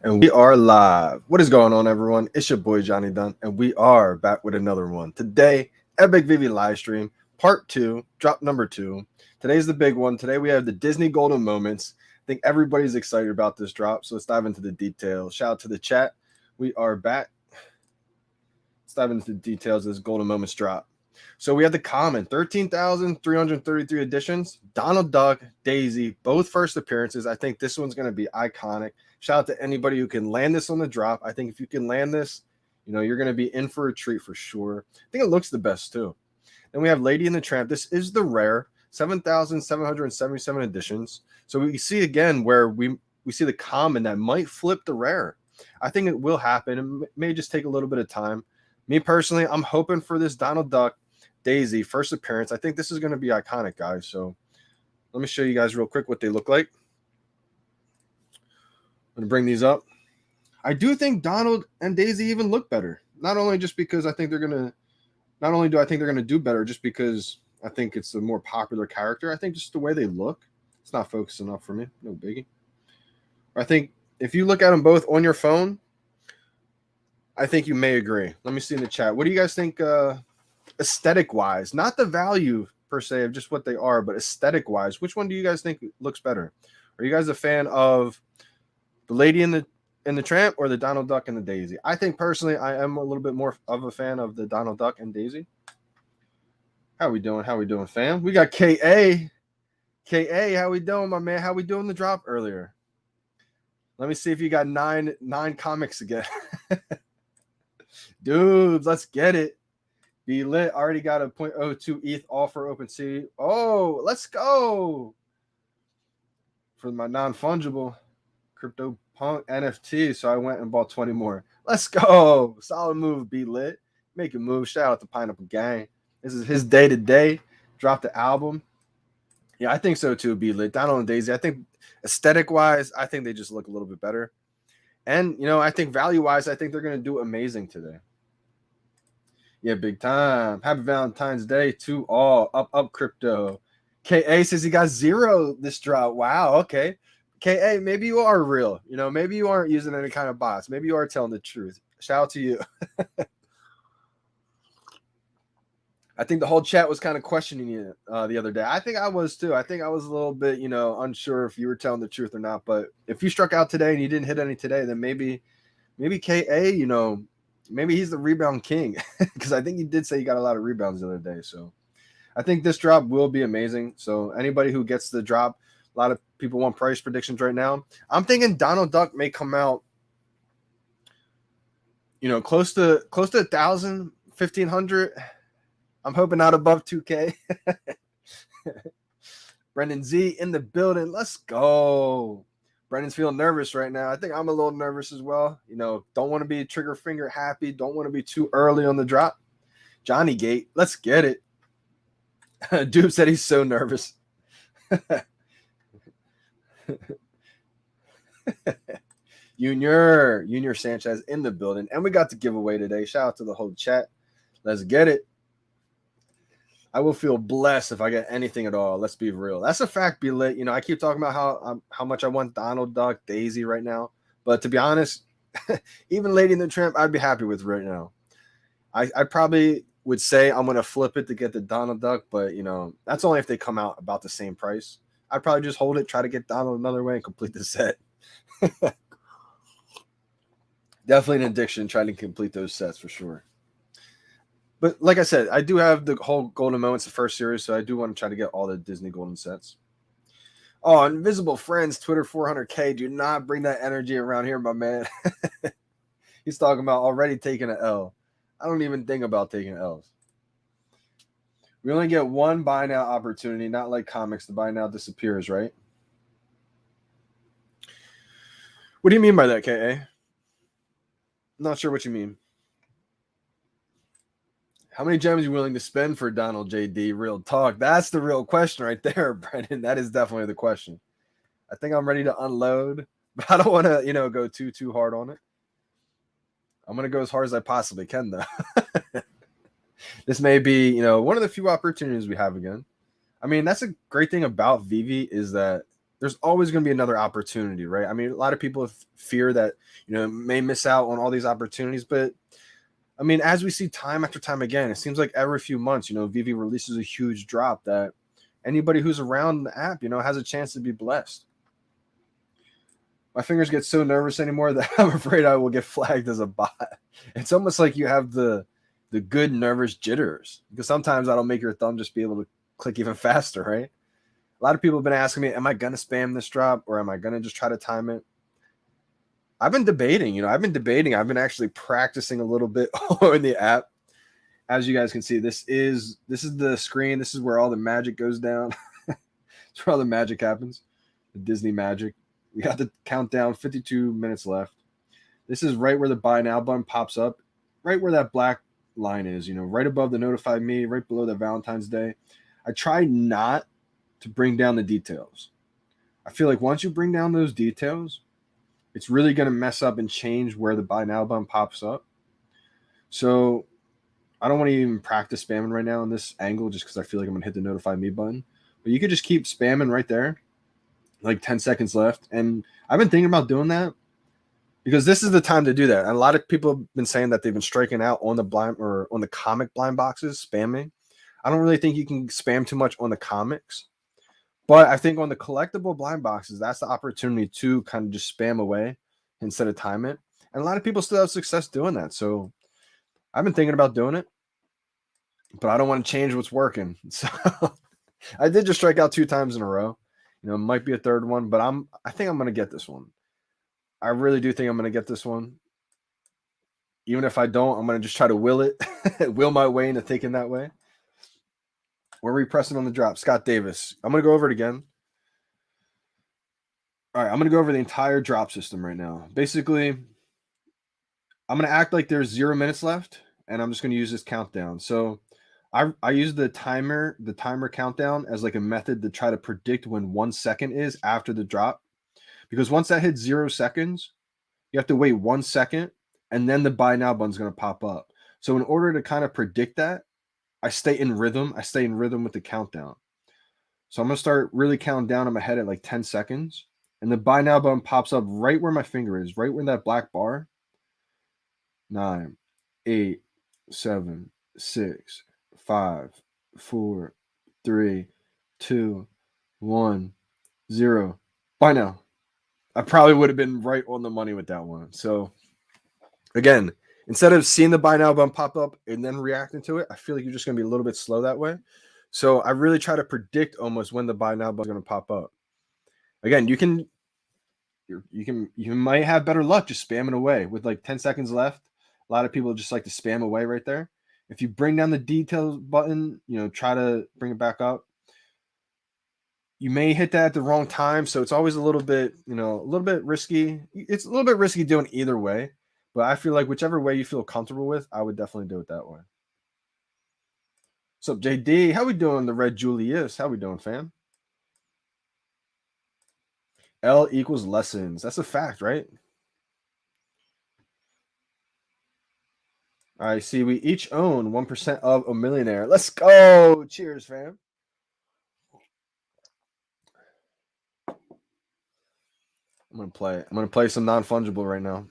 And we are live. What is going on, everyone? It's your boy Johnny Dunn, and we are back with another one. Today, Epic VeVe live stream, part 2, drop number 2. Today's the big one. Today we have the Disney Golden Moments. I think everybody's excited about this drop, so let's dive into the details. Shout out to the chat. We are back. Let's dive into the details of this Golden Moments drop. So we have the common 13,333 editions. Donald Duck, Daisy, both first appearances. I think this one's going to be iconic. Shout out to anybody who can land this on the drop. I think if you can land this, you're going to be in for a treat for sure. I think it looks the best too. Then we have Lady and the Tramp. This is the rare 7,777 editions. So we see again where we see the common that might flip the rare. I think it will happen. It may just take a little bit of time. Me personally, I'm hoping for this Donald Duck, Daisy first appearance. I think this is going to be iconic, guys. So let me show you guys real quick what they look like. I'm going to bring these up. I do think Donald and Daisy even look better. Not only just because I think they're going to, not only do I think they're going to do better just because I think it's a more popular character. I think just the way they look, it's not focused enough for me. No biggie. I think if you look at them both on your phone, I think you may agree. Let me see in the chat. What do you guys think aesthetic-wise? Not the value per se of just what they are, but aesthetic-wise, which one do you guys think looks better? Are you guys a fan of the Lady and the Tramp or the Donald Duck and the Daisy? I think personally I am a little bit more of a fan of the Donald Duck and Daisy. How we doing? How we doing, fam? We got KA. KA, how we doing, my man? How we doing the drop earlier? Let me see if you got nine comics again. Dudes, let's get it. Be lit. Already got a 0.02 ETH offer OpenSea. Oh, let's go. For my non-fungible CryptoPunk NFT. So I went and bought 20 more. Let's go. Solid move, Be lit. Make a move. Shout out to Pineapple Gang. This is his day-to-day. Dropped the album. Yeah, I think so too, Be lit. Donald and Daisy. I think aesthetic-wise, I think they just look a little bit better. And, I think value-wise, I think they're going to do amazing today. Yeah, big time. Happy Valentine's Day to all. Up crypto. KA says he got 0 this drop. Wow, okay. KA, maybe you are real. Maybe you aren't using any kind of bots. Maybe you are telling the truth. Shout out to you. I think the whole chat was kind of questioning you the other day. I think I was too. I think I was a little bit, unsure if you were telling the truth or not. But if you struck out today and you didn't hit any today, then maybe KA, maybe he's the rebound king. Because I think you did say you got a lot of rebounds the other day. So I think this drop will be amazing. So anybody who gets the drop, a lot of people want price predictions right now. I'm thinking Donald Duck may come out, close to 1,000, 1,500. I'm hoping not above 2K. Brendan Z in the building. Let's go. Brendan's feeling nervous right now. I think I'm a little nervous as well. Don't want to be trigger finger happy. Don't want to be too early on the drop. Johnny Gate. Let's get it. Dude said he's so nervous. Junior Sanchez in the building. And we got the giveaway today. Shout out to the whole chat. Let's get it. I will feel blessed if I get anything at all. Let's be real. That's a fact, Be lit. I keep talking about how much I want Donald Duck, Daisy right now. But to be honest, even Lady and the Tramp, I'd be happy with right now. I probably would say I'm going to flip it to get the Donald Duck. But, that's only if they come out about the same price. I'd probably just hold it, try to get Donald another way and complete the set. Definitely an addiction trying to complete those sets for sure. But like I said, I do have the whole Golden Moments, the first series, so I do want to try to get all the Disney Golden sets. Oh, Invisible Friends, Twitter 400K. Do not bring that energy around here, my man. He's talking about already taking an L. I don't even think about taking L's. We only get one buy now opportunity, not like comics. The buy now disappears, right? What do you mean by that, KA? Not sure what you mean. How many gems are you willing to spend for Donald JD? Real talk. That's the real question right there, Brendan. That is definitely the question. I think I'm ready to unload, but I don't want to, go too hard on it. I'm going to go as hard as I possibly can, though. This may be, one of the few opportunities we have again. I mean, that's a great thing about VeVe is that there's always going to be another opportunity, right? I mean, a lot of people fear that, may miss out on all these opportunities, but I mean, as we see time after time again, it seems like every few months, VeVe releases a huge drop that anybody who's around the app, has a chance to be blessed. My fingers get so nervous anymore that I'm afraid I will get flagged as a bot. It's almost like you have the good nervous jitters, because sometimes that'll make your thumb just be able to click even faster, right? A lot of people have been asking me, am I going to spam this drop or am I going to just try to time it? I've been debating. I've been actually practicing a little bit in the app. As you guys can see, this is the screen. This is where all the magic goes down. It's where all the magic happens. The Disney magic. We got the countdown, 52 minutes left. This is right where the buy now button pops up, right where that black line is, right above the notify me, right below the Valentine's Day. I try not to bring down the details. I feel like once you bring down those details, it's really going to mess up and change where the buy now button pops up. So I don't want to even practice spamming right now in this angle just because I feel like I'm going to hit the notify me button. But you could just keep spamming right there, like 10 seconds left. And I've been thinking about doing that because this is the time to do that. And a lot of people have been saying that they've been striking out on the blind or on the comic blind boxes, spamming. I don't really think you can spam too much on the comics. But I think on the collectible blind boxes, that's the opportunity to kind of just spam away instead of time it. And a lot of people still have success doing that. So I've been thinking about doing it, but I don't want to change what's working. So I did just strike out 2 times in a row. It might be a third one, but I think I'm going to get this one. I really do think I'm going to get this one. Even if I don't, I'm going to just try to will it, will my way into thinking that way. Where are we pressing on the drop? Scott Davis. I'm going to go over it again. All right, I'm going to go over the entire drop system right now. Basically, I'm going to act like there's 0 minutes left, and I'm just going to use this countdown. So I use the timer countdown as like a method to try to predict when 1 second is after the drop. Because once that hits 0 seconds, you have to wait 1 second, and then the buy now button's going to pop up. So in order to kind of predict that, I stay in rhythm. I stay in rhythm with the countdown. So I'm going to start really counting down in my head at like 10 seconds. And the buy now button pops up right where my finger is, right where that black bar. 9, 8, 7, 6, 5, 4, 3, 2, 1, 0. Buy now. I probably would have been right on the money with that one. So again, instead of seeing the buy now button pop up and then reacting to it, I feel like you're just going to be a little bit slow that way. So I really try to predict almost when the buy now button is going to pop up. Again, you might have better luck just spamming away with like 10 seconds left. A lot of people just like to spam away right there. If you bring down the details button, try to bring it back up. You may hit that at the wrong time, so it's always a little bit risky. It's a little bit risky doing either way, but I feel like whichever way you feel comfortable with, I would definitely do it that way. What's up, JD? How we doing? The Red Julius. How we doing, fam? L equals lessons. That's a fact, right? I see we each own 1% of a millionaire. Let's go. Cheers, fam. I'm gonna play some non-fungible right now.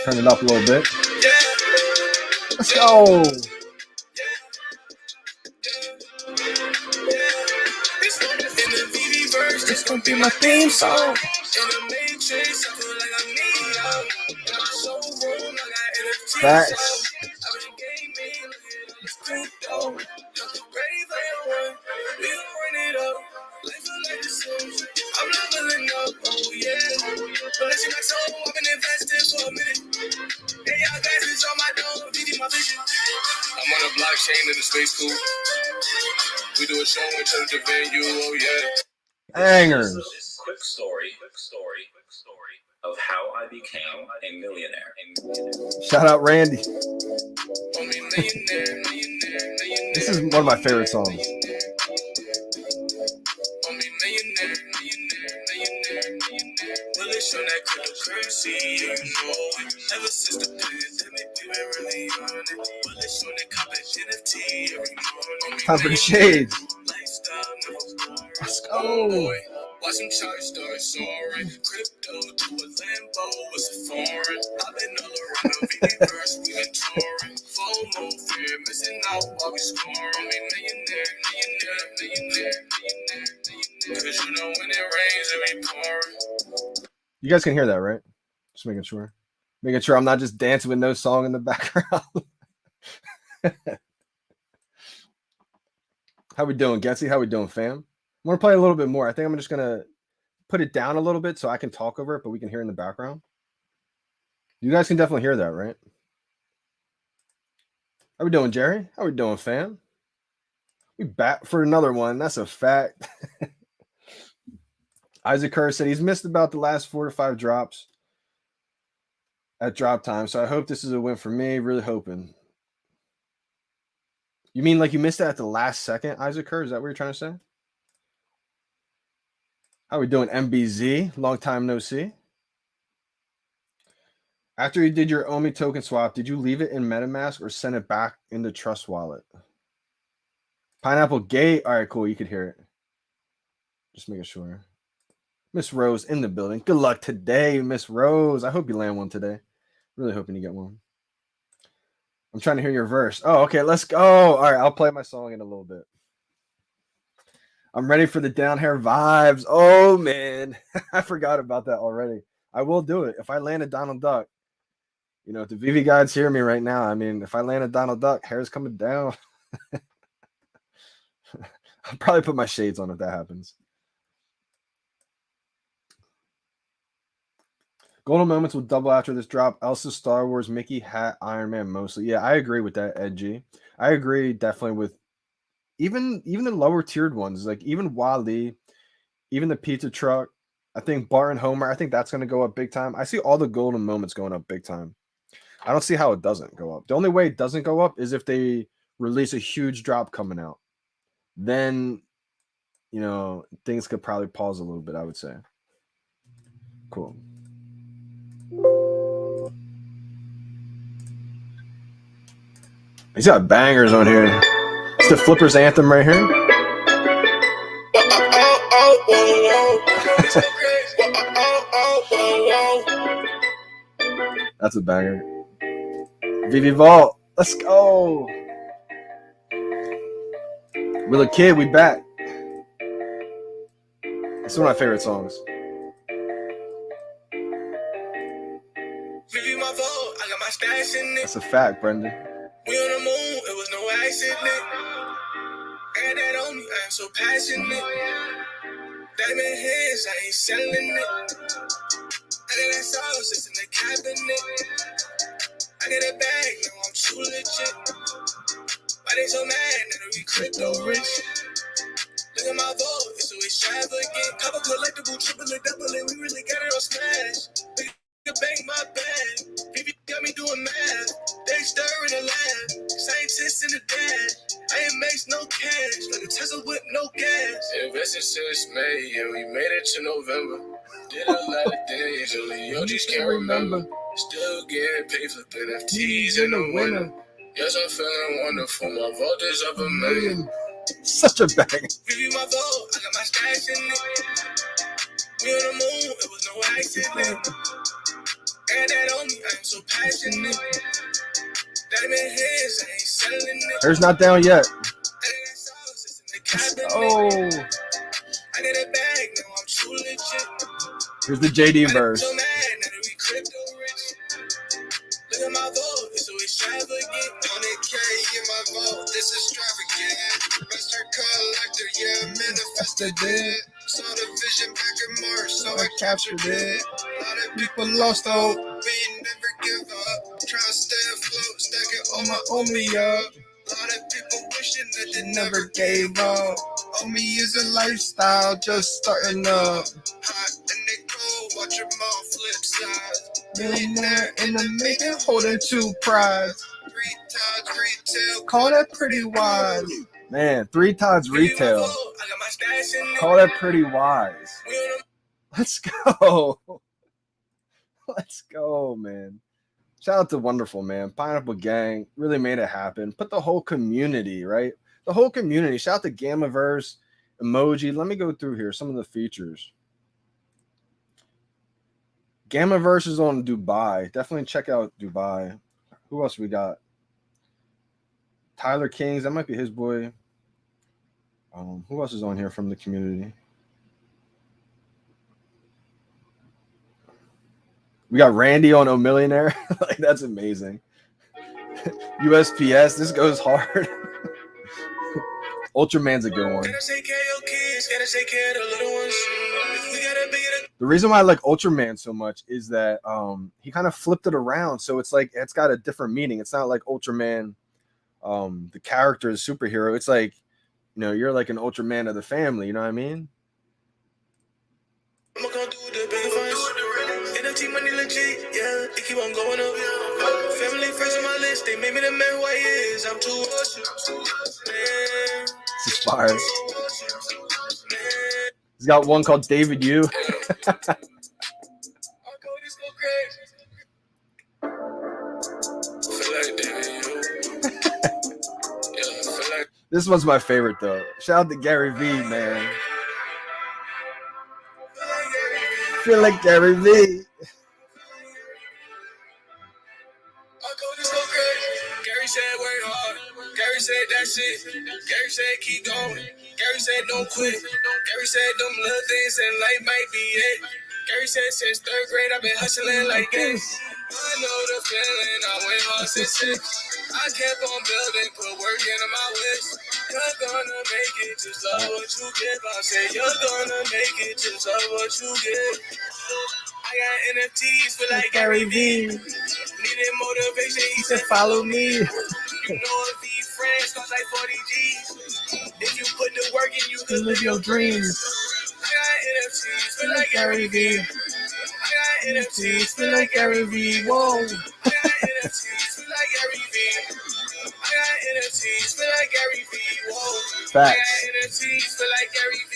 Turn it up a little bit. Let's go. This gonna be my theme song. Facts. I'm on a blockchain in the space cool. We do a show in church of venue, oh yeah. Hangers. Quick story of how I became a millionaire. Shout out Randy. This is one of my favorite songs. On that cryptocurrency, you know it. Ever since the pandemic, we been really on it. Bullish on that copper NFT every morning. Time for the shades. Lifestyle never boring. Let's go. Watch some charts start soaring. Crypto to a Lambo was a foreign. I've been all around the VeVe-verse, we been touring. FOMO, fear, missing out while we scoring. Millionaire. Cause you know when it rains, it be pouring. You guys can hear that, right? Just making sure. Making sure I'm not just dancing with no song in the background. How we doing, Getsy? How we doing, fam? I'm going to play a little bit more. I think I'm just going to put it down a little bit so I can talk over it, but we can hear it in the background. You guys can definitely hear that, right? How we doing, Jerry? How we doing, fam? We back for another one. That's a fact. Isaac Kerr said he's missed about the last 4 to 5 drops at drop time. So I hope this is a win for me. Really hoping. You mean like you missed it at the last second, Isaac Kerr? Is that what you're trying to say? How we doing, MBZ? Long time no see. After you did your OMI token swap, did you leave it in MetaMask or send it back into Trust Wallet? Pineapple Gate. All right, cool. You could hear it. Just making sure. Miss Rose in the building. Good luck today, Miss Rose. I hope you land one today. Really hoping you get one. I'm trying to hear your verse. Oh, okay. Let's go. All right. I'll play my song in a little bit. I'm ready for the down hair vibes. Oh, man. I forgot about that already. I will do it. If I land a Donald Duck, you know, if the VeVe guys hear me right now, I mean, if I land a Donald Duck, hair's coming down. I'll probably put my shades on if that happens. Golden moments will double after this drop. Elsa, Star Wars, Mickey, Hat, Iron Man, mostly. Yeah, I agree with that, Edgy. I agree definitely with even the lower tiered ones, like even Wally, even the pizza truck. I think Bart and Homer, I think that's going to go up big time. I see all the golden moments going up big time. I don't see how it doesn't go up. The only way it doesn't go up is if they release a huge drop coming out. Then, you know, things could probably pause a little bit, I would say. Cool. He's got bangers on here. It's the Flippers anthem right here. That's a banger. VeVe Vault. Let's go. Willa Kid, we back. It's one of my favorite songs. VeVe my vault, I got my stash in it. That's a fact, Brendan. We on the moon, it was no accident. I got that on me, I am so passionate. Diamond hands, I ain't selling it. I got that sauce, it's in the cabinet. I got a bag, now I'm too legit. Why they so mad, now we crypto rich. Look at my vault, it's so extravagant. Couple collectible, triple and double, and we really got it on smash. Big bang my bag, VeVe got me doing math. They stir in the lab, scientists in the dash. I ain't makes no cash, like a Tesla with no gas. Invested since May, and we made it to November. Did a lot of things, only OGs can't remember. Still getting paid for NFTs in the winter. Yes, I'm feeling wonderful, my vault is up $1 million. Such a bang. VeVe my vault, I got my stash in it. We on the moon, it was no accident. I got that on me, I am so passionate. Diamond hands, I ain't selling it. Hair's not down yet. Let's go. I got a bag, now I'm too legit. Here's the JD verse. So mad, now that we crypto rich. Look at my vault, it's so extravagant. 100K in my vault, it's extravagant. Master collector, yeah, manifested it. Saw the vision back in March, so I captured it. A lot of people lost hope, we never give up. Try to stay afloat, stacking all my OMI up. A lot of people wishing that they never gave up. OMI is a lifestyle, just starting up. Hot and they cold, watch them all flip sides. Millionaire in the making, holding 2 prides. 3 Call that pretty wise. Man, 3 times retail. Call that pretty wise. Let's go. Let's go, man. Shout out to Wonderful, man. Pineapple Gang really made it happen. Put the whole community, right? The whole community. Shout out to Gamaverse, Emoji. Let me go through here. Some of the features. Gamaverse is on Dubai. Definitely check out Dubai. Who else we got? Tyler Kings. That might be his boy. Who else is on here from the community? We got Randy on O Millionaire. Like, that's amazing. USPS. This goes hard. Ultraman's a good one. The reason why I like Ultraman so much is that he kind of flipped it around. So it's like it's got a different meaning. It's not like Ultraman, the character is superhero. It's like, you know, you're like an Ultraman of the family. You know what I mean? I'm gonna do the big ones. NFT money legit, yeah. It keep on going up. Family first on my list. They made me the man who I is. I'm too man. This is fire. He's got one called David U. This one's my favorite though. Shout out to Gary V, man. Feel like Gary V. Gary said work hard. Gary said that shit. Gary said keep going. Gary said don't quit. Gary said them little things in life might be it. Gary said since 3rd grade I've been hustling like this. I know the feeling. I went hard since 6. I kept on building, put work into my wish. You're gonna make it, just love what you give. I say you're gonna make it, just love what you give. I got NFTs, feel like Gary V. Needed motivation, he said follow me. You know if these friends cost like 40 G's. If you put the work in, you can live your dreams. I got NFTs, feel like Gary V. I got NFTs, feel like Gary V. Whoa. I got NFTs, feel like Gary V. I got NFTs, feel like Gary V. Whoa. Facts. I got NFTs, feel like Gary V.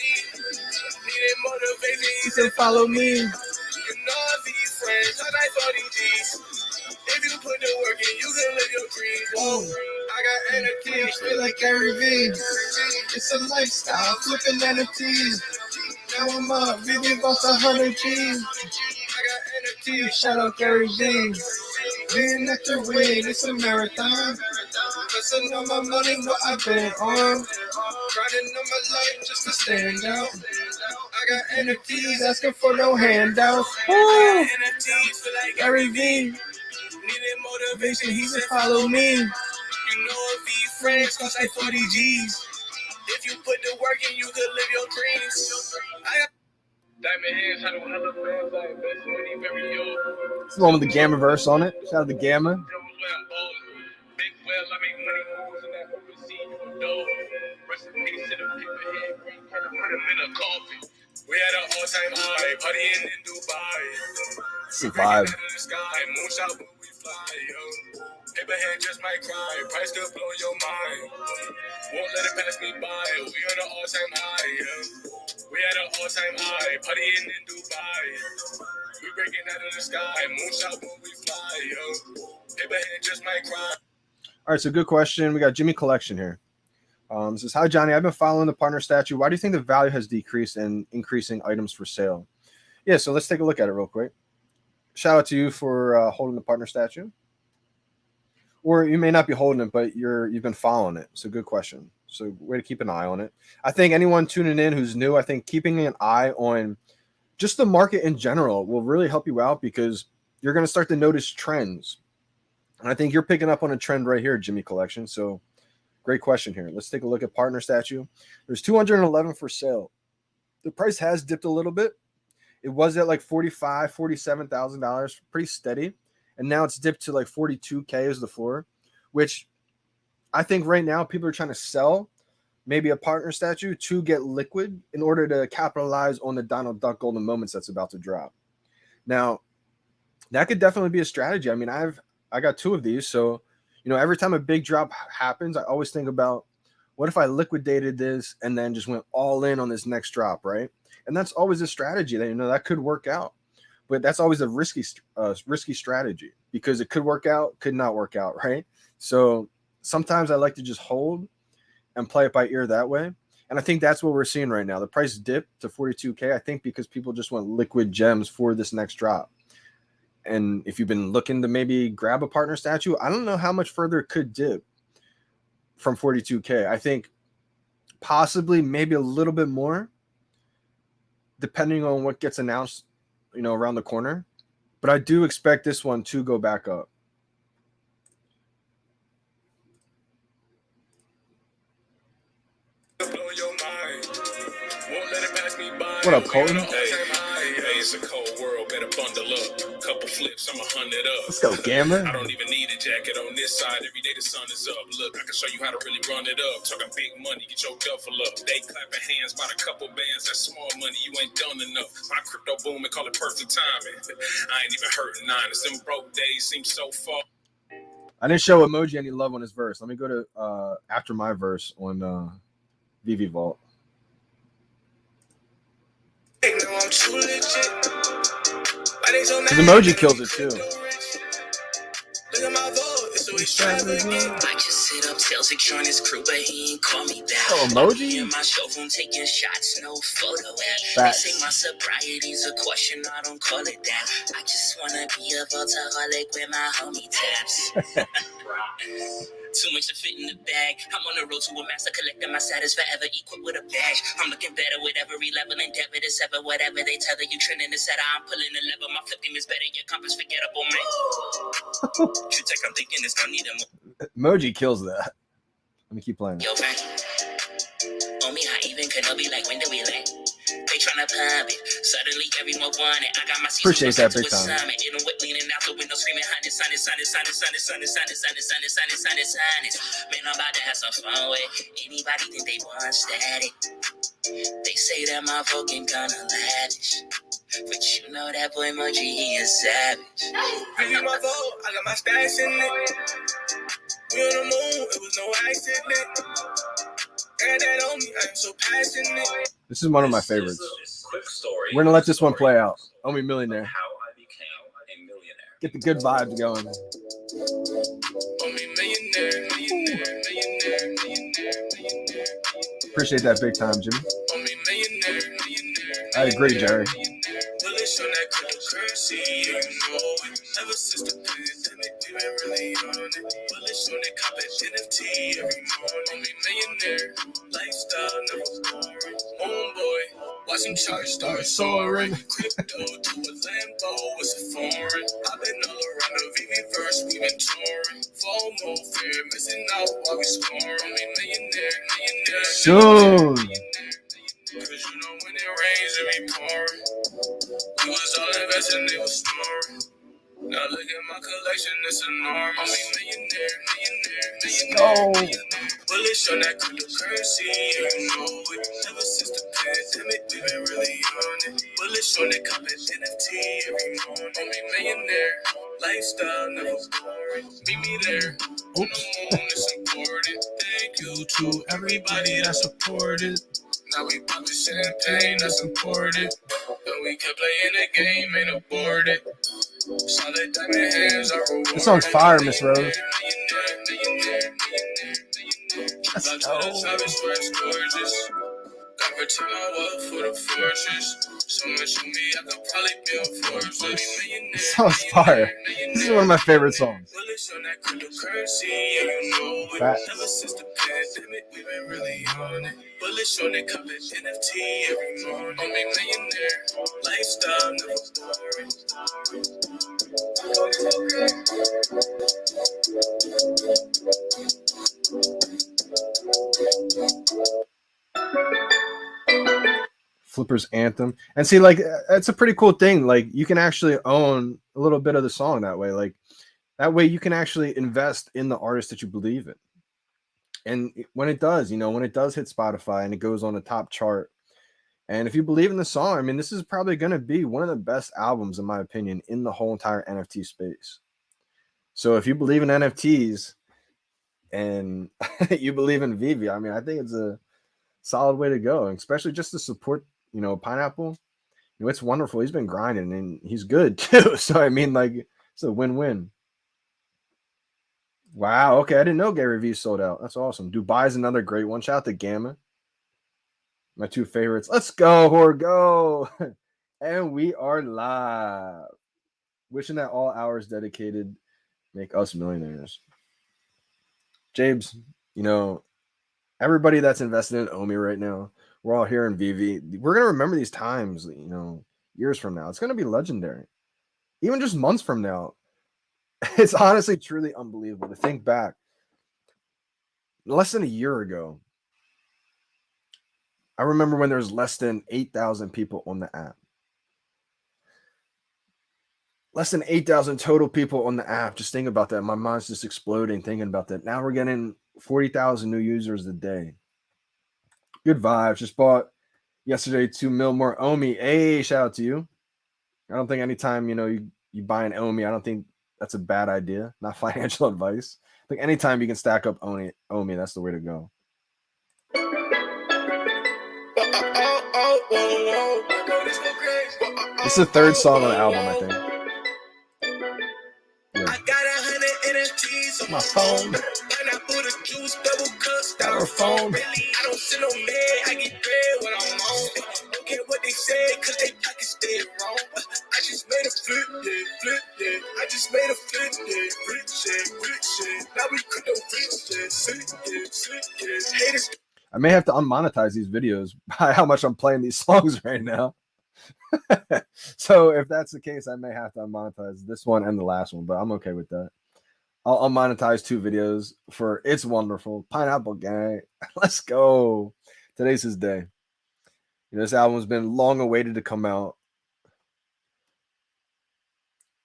Needed motivation, he said follow me. You know these friends are like 40 G's. If you put the work in, you can live your dreams. Whoa. I got NFTs, feel like Gary V. It's a lifestyle, flipping NFTs. Now I'm up, VeVe boss 100 G's. I got NFTs, shout out Gary V. Win after win, it's a marathon. Listen on my money, what I've been on. Grinding on my life just to stand out. I got NFTs asking for no handouts. I got NFTs feel like Gary V. Needed motivation, he said follow me. You know if these friends cost like 40 G's. If you put the work in, you could live your dreams. I got Diamond hands, how do hella fans I invest money very old. It's the one with the Gamma verse on it. Shout out to Gamma. Big well, I make money moves in that overseas, you know. Rest in peace to the people here. Put them in a coffin. We had an all-time high, partying in Dubai. Survive. The sky, moonshot when we fly, yo. Paper hand just might cry, price could blow your mind. Won't let it pass me by, we on an all-time high, yo. We had an all-time high, partying in Dubai. We breaking out of the sky, moonshot when we fly, yo. Paper hand just might cry. All right, so good question. We got Jimmy Collection here. Says, hi, Johnny. I've been following the partner statue. Why do you think the value has decreased and increasing items for sale? Yeah, so let's take a look at it real quick. Shout out to you for holding the partner statue. Or you may not be holding it, but you've been following it. So good question. So way to keep an eye on it. I think anyone tuning in who's new, I think keeping an eye on just the market in general will really help you out because you're going to start to notice trends. And I think you're picking up on a trend right here, Jimmy Collection. So great question here. Let's take a look at partner statue. There's 211 for sale. The price has dipped a little bit. It was at like $45,000, $47,000, pretty steady. And now it's dipped to like 42K as the floor, which I think right now people are trying to sell maybe a partner statue to get liquid in order to capitalize on the Donald Duck Golden Moments that's about to drop. Now, that could definitely be a strategy. I mean, I got 2 of these, so You know, every time a big drop happens, I always think about, what if I liquidated this and then just went all in on this next drop, right? And that's always a strategy that, you know, that could work out. But that's always a risky strategy, because it could work out, could not work out, right? So sometimes I like to just hold and play it by ear that way. And I think that's what we're seeing right now. The price dipped to 42K, I think, because people just want liquid gems for this next drop. And if you've been looking to maybe grab a partner statue, I don't know how much further it could dip from 42K. I think possibly maybe a little bit more, depending on what gets announced, you know, around the corner. But I do expect this one to go back up. What up, Colton? It's a cold world, better bundle up. Couple flips, I'm 100 up. Let's go, Gamma. I don't even need a jacket on this side. Every day the sun is up. Look, I can show you how to really run it up. Talking big money, get your duffel up. They clapping hands by the couple bands. That's small money, you ain't done enough. My crypto boom and call it perfect timing. I ain't even hurting nine. It's them broke days seem so far. I didn't show Emoji any love on his verse. Let me go to after my verse on VeVe Vault. Because Emoji kills it too. I just sit up, tell Zig join his crew, but he ain't call me back. Oh, Emoji? In my showroom taking shots, no photo app. Facts. They say my sobriety's a question, I don't call it that. I just wanna be a voltaholic with my homie taps. Too much to fit in the bag. I'm on the road to a master, collecting my status forever, equipped with a badge. I'm looking better with every level, endeavor to sever whatever they tether. You trending the setter, I'm pulling the lever. My flip game is better, your compass forgettable, man. True tech, I'm thinking it's gonna need a Emoji kills that. Let me keep playing. Yo, friend. On me, how even can be like, when do we land? They tryna pump it. Suddenly everyone want it. I got my Appreciate that big time. In a whip leaning out the window screaming, honey, sunny, sunny, sunny, sunny, sunny, sunny, sunny, sunny, sunny, sunny, sunny. Man, I'm about to have some fun with anybody think they want static. They say that my fucking kinda lavish, but you know that boy Emoji, he is savage. I got my vote, I got my stash in it. We on the moon, it was no accident. And that on me, I'm so passionate. This is one of my favorites. Quick story. We're gonna let this one play out. Omi Millionaire. How I became a millionaire. Get the good vibes going. Omi millionaire, millionaire, millionaire, millionaire, millionaire. Appreciate that big time, Jimmy. Omi millionaire, millionaire. I agree, Jerry. Bullish on that cryptocurrency, you know it. Ever since the pandemic, we've been really on it. Bullish on that cop NFT every morning. Omi millionaire, lifestyle never boring. Homeboy, watching charts start soaring. Crypto to a Lambo, it's a foreign. I've been all around the VeVe verse, we've been touring. FOMO, fear, missing out while we scoring. Omi millionaire, millionaire. Soon. Cause you know when it rains, it be pouring. We was all investing, they was snoring. Now look at my collection, it's enormous. I'm a millionaire, millionaire, millionaire. Bullish on that cryptocurrency, you know it. Ever since the pandemic, we've been really on it. Bullish on that cop NFT every morning. I'm a millionaire, lifestyle never boring. Meet me there, on the moon, it's important. Thank you to everybody that supported. Now we poppin' champagne, that's important. And we kept playing the game, ain't aborted. Solid diamond hands are rewarded. This song's fire, Miss Rose. Let's go. Got return my wealth for the fortress. So much on me, I could probably build fortress. This song's fire. This is one of my favorite songs. Fact. Ever since the pandemic, we've been really on it. Bullish on that cop NFT every morning. I'm a millionaire, lifestyle never boring. Flipper's Anthem. And see, like, that's a pretty cool thing. Like, you can actually own a little bit of the song that way. Like, that way you can actually invest in the artist that you believe in. And when it does, you know, when it does hit Spotify and it goes on the top chart, and if you believe in the song, I mean, this is probably going to be one of the best albums, in my opinion, in the whole entire NFT space. So if you believe in NFTs, and you believe in VeVe, I mean, I think it's a solid way to go, especially just to support, Pineapple. It's wonderful. He's been grinding and he's good too. So I mean, like, it's a win-win. Wow. Okay, I didn't know Gary Vee sold out. That's awesome. Dubai's another great one. Shout out to Gamma, my two favorites. Let's go, Horde, go! And we are live. Wishing that all hours dedicated make us millionaires. Jabes, everybody that's invested in Omi right now, we're all here in VeVe. We're gonna remember these times, years from now. It's gonna be legendary. Even just months from now. It's honestly truly unbelievable to think back. Less than a year ago, I remember when there was less than 8,000 people on the app. Less than 8,000 total people on the app. Just think about that. My mind's just exploding thinking about that. Now we're getting 40,000 new users a day. Good vibes. Just bought yesterday 2 mil more Omi. Hey, shout out to you. I don't think anytime, you buy an Omi, I don't think that's a bad idea. Not financial advice. I think anytime you can stack up Omi, that's the way to go. It's the third song on the album, I think. Yeah. I got 100 NFTs on my phone. Pineapple the juice, double cups, styrofoam. Really, I don't sit no man, I get bread when I'm on. Don't care what they say, cause they pockets stay wrong. I just made a flip, yeah. I just made a flip, yeah. Rich, yeah. Now we crypto rich, yeah. Sick, yeah. Haters. I may have to unmonetize these videos by how much I'm playing these songs right now. So if that's the case, I may have to unmonetize this one and the last one, but I'm okay with that. I'll monetize 2 videos for Itzwondefull, Pineapple Gang. Let's go. Today's his day. This album's been long awaited to come out.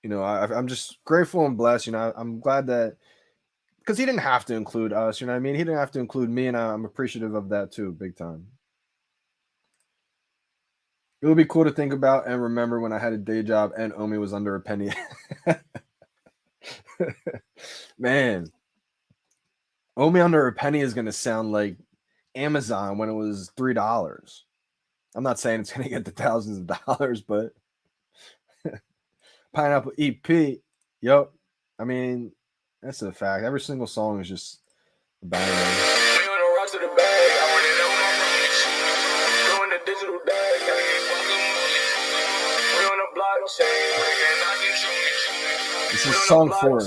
I'm just grateful and blessed. I'm glad that, because he didn't have to include us. You know what I mean? He didn't have to include me, and I'm appreciative of that too, big time. It would be cool to think about and remember when I had a day job and Omi was under a penny. Man, Omi under a penny is going to sound like Amazon when it was $3. I'm not saying it's going to get to thousands of dollars, but Pineapple EP, yup. I mean, that's a fact. Every single song is just a banger. This is song 4.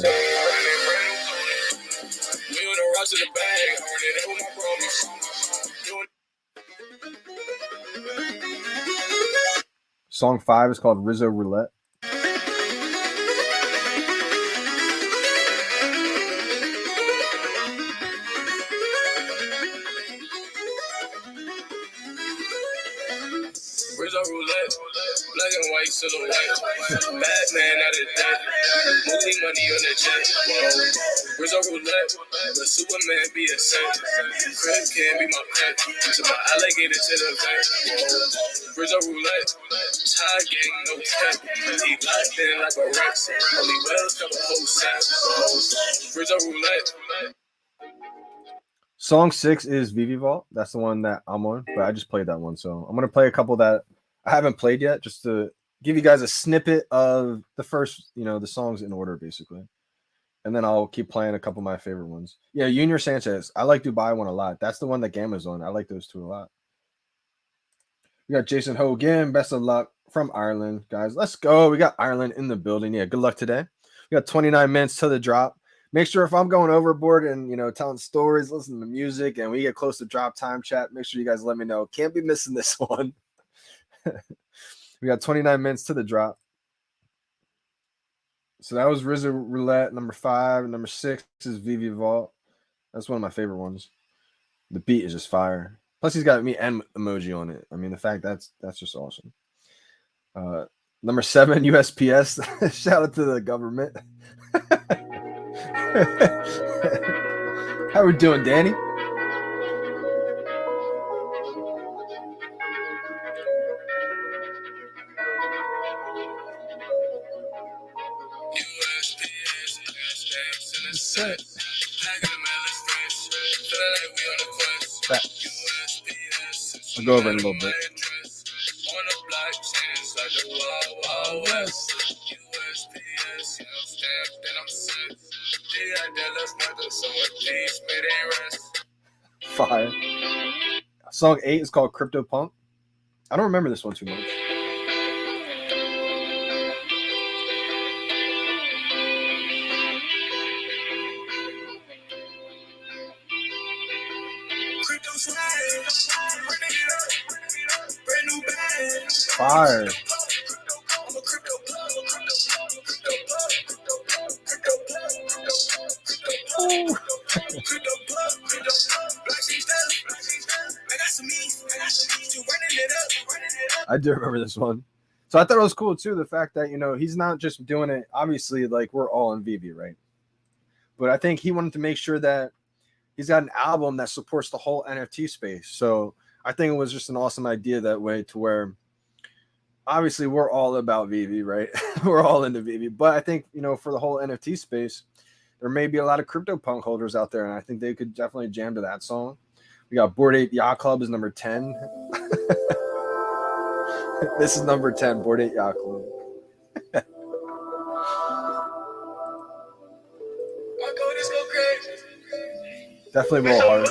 Song 5 is called Rizzo Roulette. Black and white silhouette, Batman out of debt, moving money on the jet. Rizzo roulette, but Superman be a set. Crib can't be my pet, to my alligator to the vet. Rizzo roulette, tie gang, no tech. He locked in like a Rex, only wells cover whole set. Rizzo roulette. Song 6 is VeVe. That's the one that I'm on, but I just played that one. So I'm going to play a couple that I haven't played yet, just to give you guys a snippet of the first, the songs in order, basically. And then I'll keep playing a couple of my favorite ones. Yeah, Junior Sanchez. I like Dubai one a lot. That's the one that Gamma's on. I like those 2 a lot. We got Jason Hogan. Best of luck from Ireland, guys. Let's go. We got Ireland in the building. Yeah, good luck today. We got 29 minutes to the drop. Make sure if I'm going overboard and, telling stories, listening to music, and we get close to drop time chat, make sure you guys let me know. Can't be missing this one. We got 29 minutes to the drop. So that was Rizzo Roulette, number 5. Number 6 is VeVe Vault. That's one of my favorite ones. The beat is just fire. Plus, he's got me and emoji on it. I mean, the fact that's just awesome. Number 7, USPS. Shout out to the government. How we doing, Danny? I'll go over it in a little bit. On the block, chains like the Wild West. USPS, you know, stamped and I'm set. Fire. Song 8 is called Crypto Punk. I don't remember this one too much. Fire. I do remember this one. So I thought it was cool too, the fact that, you know, he's not just doing it, obviously, like we're all in VeVe, right? But I think he wanted to make sure that he's got an album that supports the whole NFT space. So I think it was just an awesome idea that way, to where obviously we're all about VeVe, right? We're all into VeVe. But I think, you know, for the whole NFT space, there may be a lot of CryptoPunk holders out there, and I think they could definitely jam to that song. We got Bored Ape Yacht Club is number 10. This is number 10, Bored Ape Yacht Club. Definitely roll hard.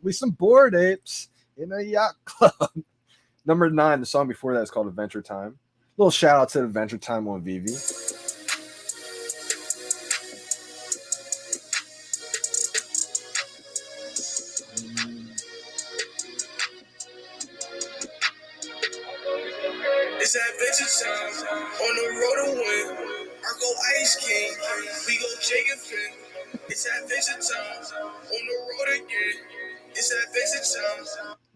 We some bored apes in a yacht club. Number 9, the song before that is called Adventure Time. Little shout out to Adventure Time on VeVe. It's Adventure Time on the road to win. Arco Ice King, we go Jacob Finn. It's Adventure Time on the road again. It's Adventure Time.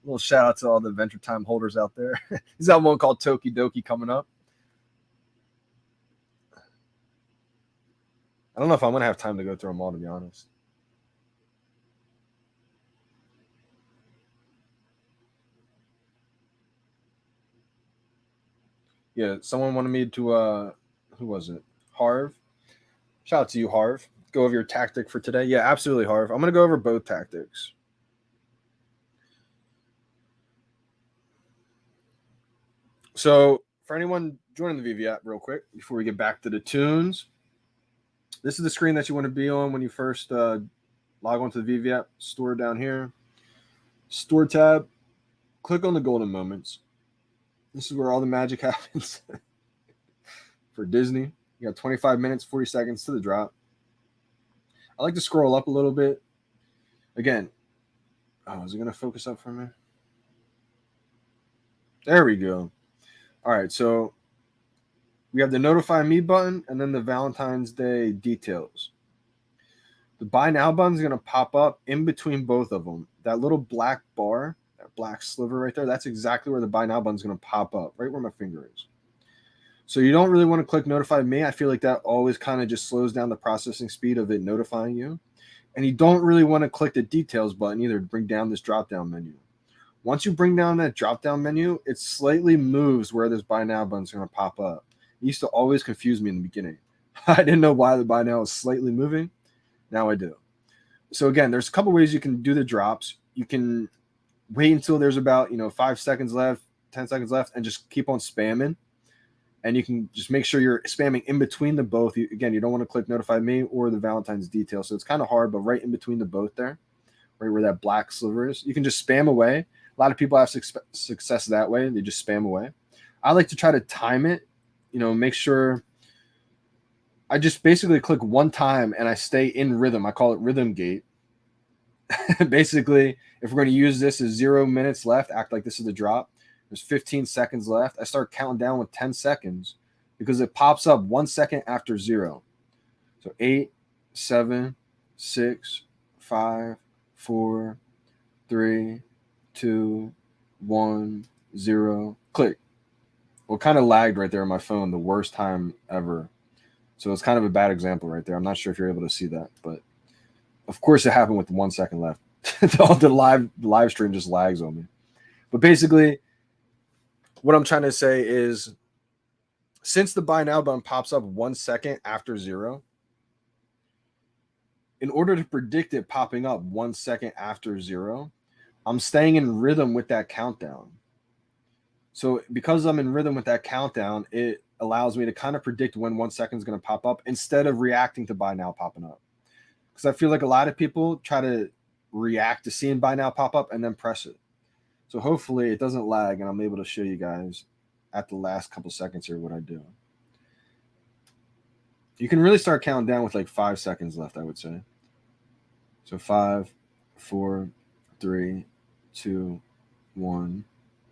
Little shout out to all the Adventure Time holders out there. He's got one called Toki Doki coming up. I don't know if I'm going to have time to go through them all, to be honest. Yeah, someone wanted me to, who was it? Harv. Shout out to you, Harv. Go over your tactic for today. Yeah, absolutely, Harv. I'm going to go over both tactics. So for anyone joining the VeVe app real quick, before we get back to the tunes, this is the screen that you want to be on when you first log onto the VeVe app. Store down here. Store tab. Click on the golden moments. This is where all the magic happens. For Disney, you got 25 minutes, 40 seconds to the drop. I like to scroll up a little bit. Again, is it going to focus up for me? There we go. All right, so we have the Notify Me button and then the Valentine's Day details. The Buy Now button is going to pop up in between both of them. That little black bar, that black sliver right there, that's exactly where the Buy Now button is going to pop up, right where my finger is. So you don't really want to click Notify Me. I feel like that always kind of just slows down the processing speed of it notifying you. And you don't really want to click the Details button either to bring down this drop-down menu. Once you bring down that drop-down menu, it slightly moves where this Buy Now button is going to pop up. It used to always confuse me in the beginning. I didn't know why the Buy Now was slightly moving. Now I do. So again, there's a couple ways you can do the drops. You can wait until there's about 5 seconds left, 10 seconds left, and just keep on spamming. And you can just make sure you're spamming in between the both. Again, you don't want to click Notify Me or the Valentine's detail. So it's kind of hard, but right in between the both there, right where that black sliver is, you can just spam away. A lot of people have success that way. They just spam away. I like to try to time it, make sure I just basically click one time and I stay in rhythm. I call it rhythm gate. Basically, if we're going to use this as 0 minutes left, act like this is the drop. There's 15 seconds left. I start counting down with 10 seconds because it pops up 1 second after 0. So 8, 7, 6, 5, 4, 3, 2, 1, 0. Click. Well, kind of lagged right there on my phone, the worst time ever. So it's kind of a bad example right there. I'm not sure if you're able to see that, but of course it happened with 1 second left. the live stream just lags on me. But basically, what I'm trying to say is since the buy now button pops up 1 second after 0, in order to predict it popping up 1 second after 0, I'm staying in rhythm with that countdown. So because I'm in rhythm with that countdown, it allows me to kind of predict when 1 second is going to pop up instead of reacting to buy now popping up. Because I feel like a lot of people try to react to seeing buy now pop up and then press it. So hopefully it doesn't lag and I'm able to show you guys at the last couple seconds here what I do. You can really start counting down with like 5 seconds left, I would say. So 5, 4, 3, 2, 1,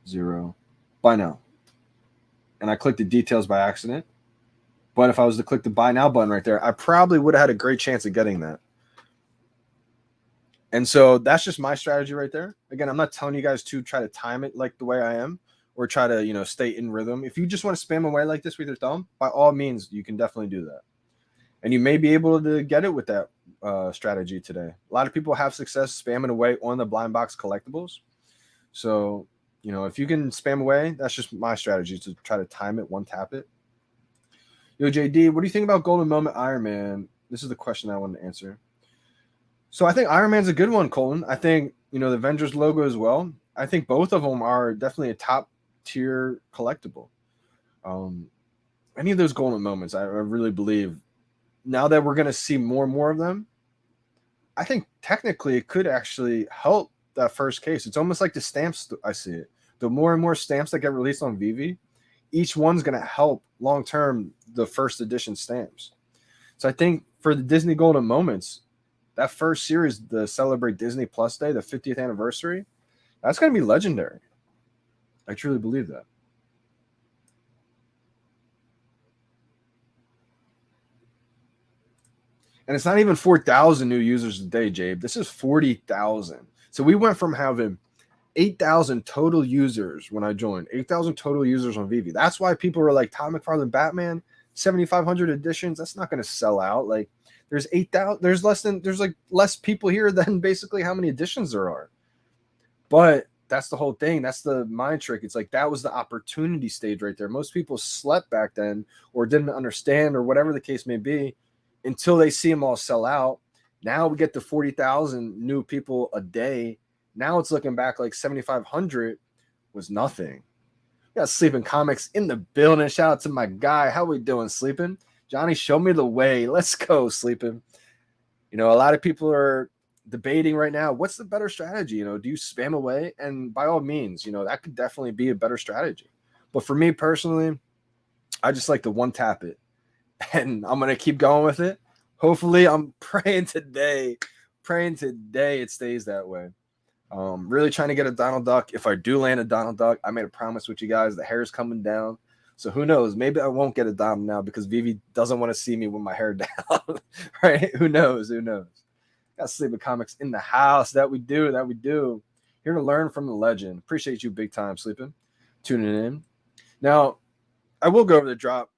0. Buy now. And I clicked the details by accident. But if I was to click the buy now button right there, I probably would have had a great chance of getting that. And so that's just my strategy right there. Again, I'm not telling you guys to try to time it like the way I am or try to, stay in rhythm. If you just want to spam away like this with your thumb, by all means, you can definitely do that. And you may be able to get it with that strategy today. A lot of people have success spamming away on the blind box collectibles. So, if you can spam away, that's just my strategy to try to time it, one tap it. Yo, JD, what do you think about Golden Moment Iron Man? This is the question I wanted to answer. So I think Iron Man's a good one, Colin. I think, the Avengers logo as well. I think both of them are definitely a top tier collectible. Any of those golden moments, I really believe now that we're going to see more and more of them, I think technically it could actually help that first case. It's almost like the stamps. I see it. The more and more stamps that get released on VeVe, each one's going to help long-term the first edition stamps. So I think for the Disney Golden Moments, that first series, the Celebrate Disney Plus Day, the 50th anniversary, that's going to be legendary. I truly believe that. And it's not even 4,000 new users a day, Jabe. This is 40,000. So we went from having 8,000 total users when I joined, 8,000 total users on VeVe. That's why people were like, Todd McFarlane Batman, 7,500 editions. That's not going to sell out. Like, there's 8,000. There's less people here than basically how many editions there are. But that's the whole thing. That's the mind trick. It's like that was the opportunity stage right there. Most people slept back then or didn't understand or whatever the case may be until they see them all sell out. Now we get to 40,000 new people a day. Now it's looking back like 7,500 was nothing. We got Sleeping Comics in the building. Shout out to my guy. How we doing, Sleeping? Johnny, show me the way. Let's go, Sleeping. A lot of people are debating right now, what's the better strategy? Do you spam away? And by all means, that could definitely be a better strategy. But for me personally, I just like to one tap it. And I'm going to keep going with it. Hopefully, I'm praying today it stays that way. Really trying to get a Donald Duck. If I do land a Donald Duck, I made a promise with you guys. The hair is coming down. So who knows? Maybe I won't get a Donald now because VeVe doesn't want to see me with my hair down. Right? Who knows? Got Sleeping Comics in the house. That we do. Here to learn from the legend. Appreciate you big time, Sleeping. Tuning in. Now, I will go over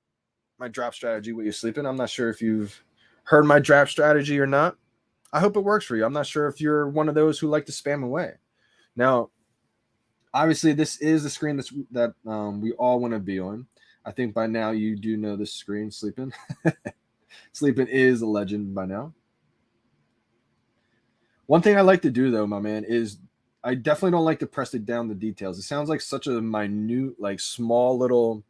my drop strategy with you, Sleeping. I'm not sure if you've heard my drop strategy or not. I hope it works for you. I'm not sure if you're one of those who like to spam away. Now, obviously, this is the screen that we all want to be on. I think by now you do know this screen, Sleeping. Sleeping is a legend by now. One thing I like to do, though, my man, is I definitely don't like to press it down the details. It sounds like such a minute, like small little,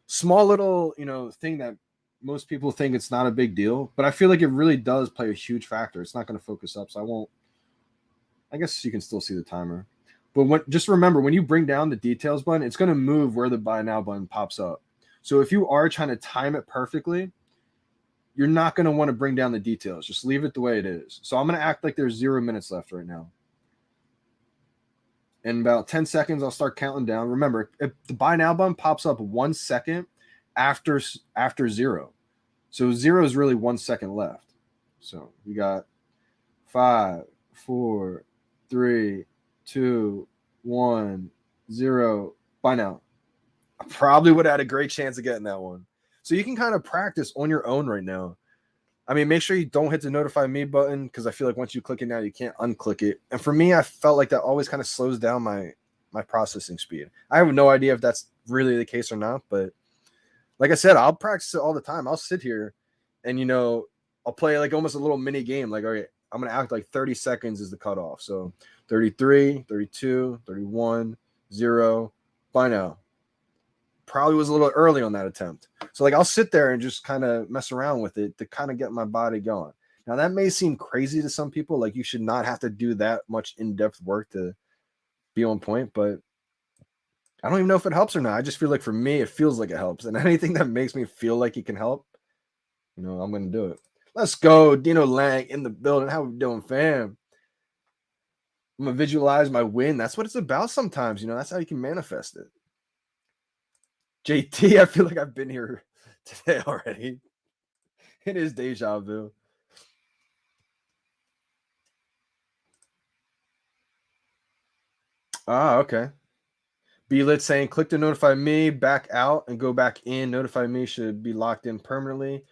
thing that most people think it's not a big deal. But I feel like it really does play a huge factor. It's not going to focus up, so I guess you can still see the timer. But just remember, when you bring down the details button, it's going to move where the buy now button pops up. So if you are trying to time it perfectly, you're not going to want to bring down the details. Just leave it the way it is. So I'm going to act like there's 0 minutes left right now. In about 10 seconds, I'll start counting down. Remember, if the buy now button pops up 1 second after 0. So 0 is really 1 second left. So we got 5, 4, 3, 2, 1, 0. Buy now. I probably would have had a great chance of getting that one. So you can kind of practice on your own right now. I mean, make sure you don't hit the notify me button because I feel like once you click it now, you can't unclick it. And for me, I felt like that always kind of slows down my processing speed. I have no idea if that's really the case or not, but Like I said, I'll practice it all the time. I'll sit here and, you know, I'll play like almost a little mini game. Like, all right, I'm going to act like 30 seconds is the cutoff. So 33, 32, 31, 0. By now. Probably was a little early on that attempt. So, like, I'll sit there and just kind of mess around with it to kind of get my body going. Now, that may seem crazy to some people. Like, you should not have to do that much in-depth work to be on point, but I don't even know if it helps or not. I just feel like for me, it feels like it helps. And anything that makes me feel like it can help, you know, I'm going to do it. Let's go. Dino Lang in the building. How we doing, fam? I'm going to visualize my win. That's what it's about sometimes. You know, that's how you can manifest it. JT, I feel like I've been here today already. It is deja vu. Ah, okay. B-Lit saying, click to notify me, back out, and go back in. Notify me should be locked in permanently.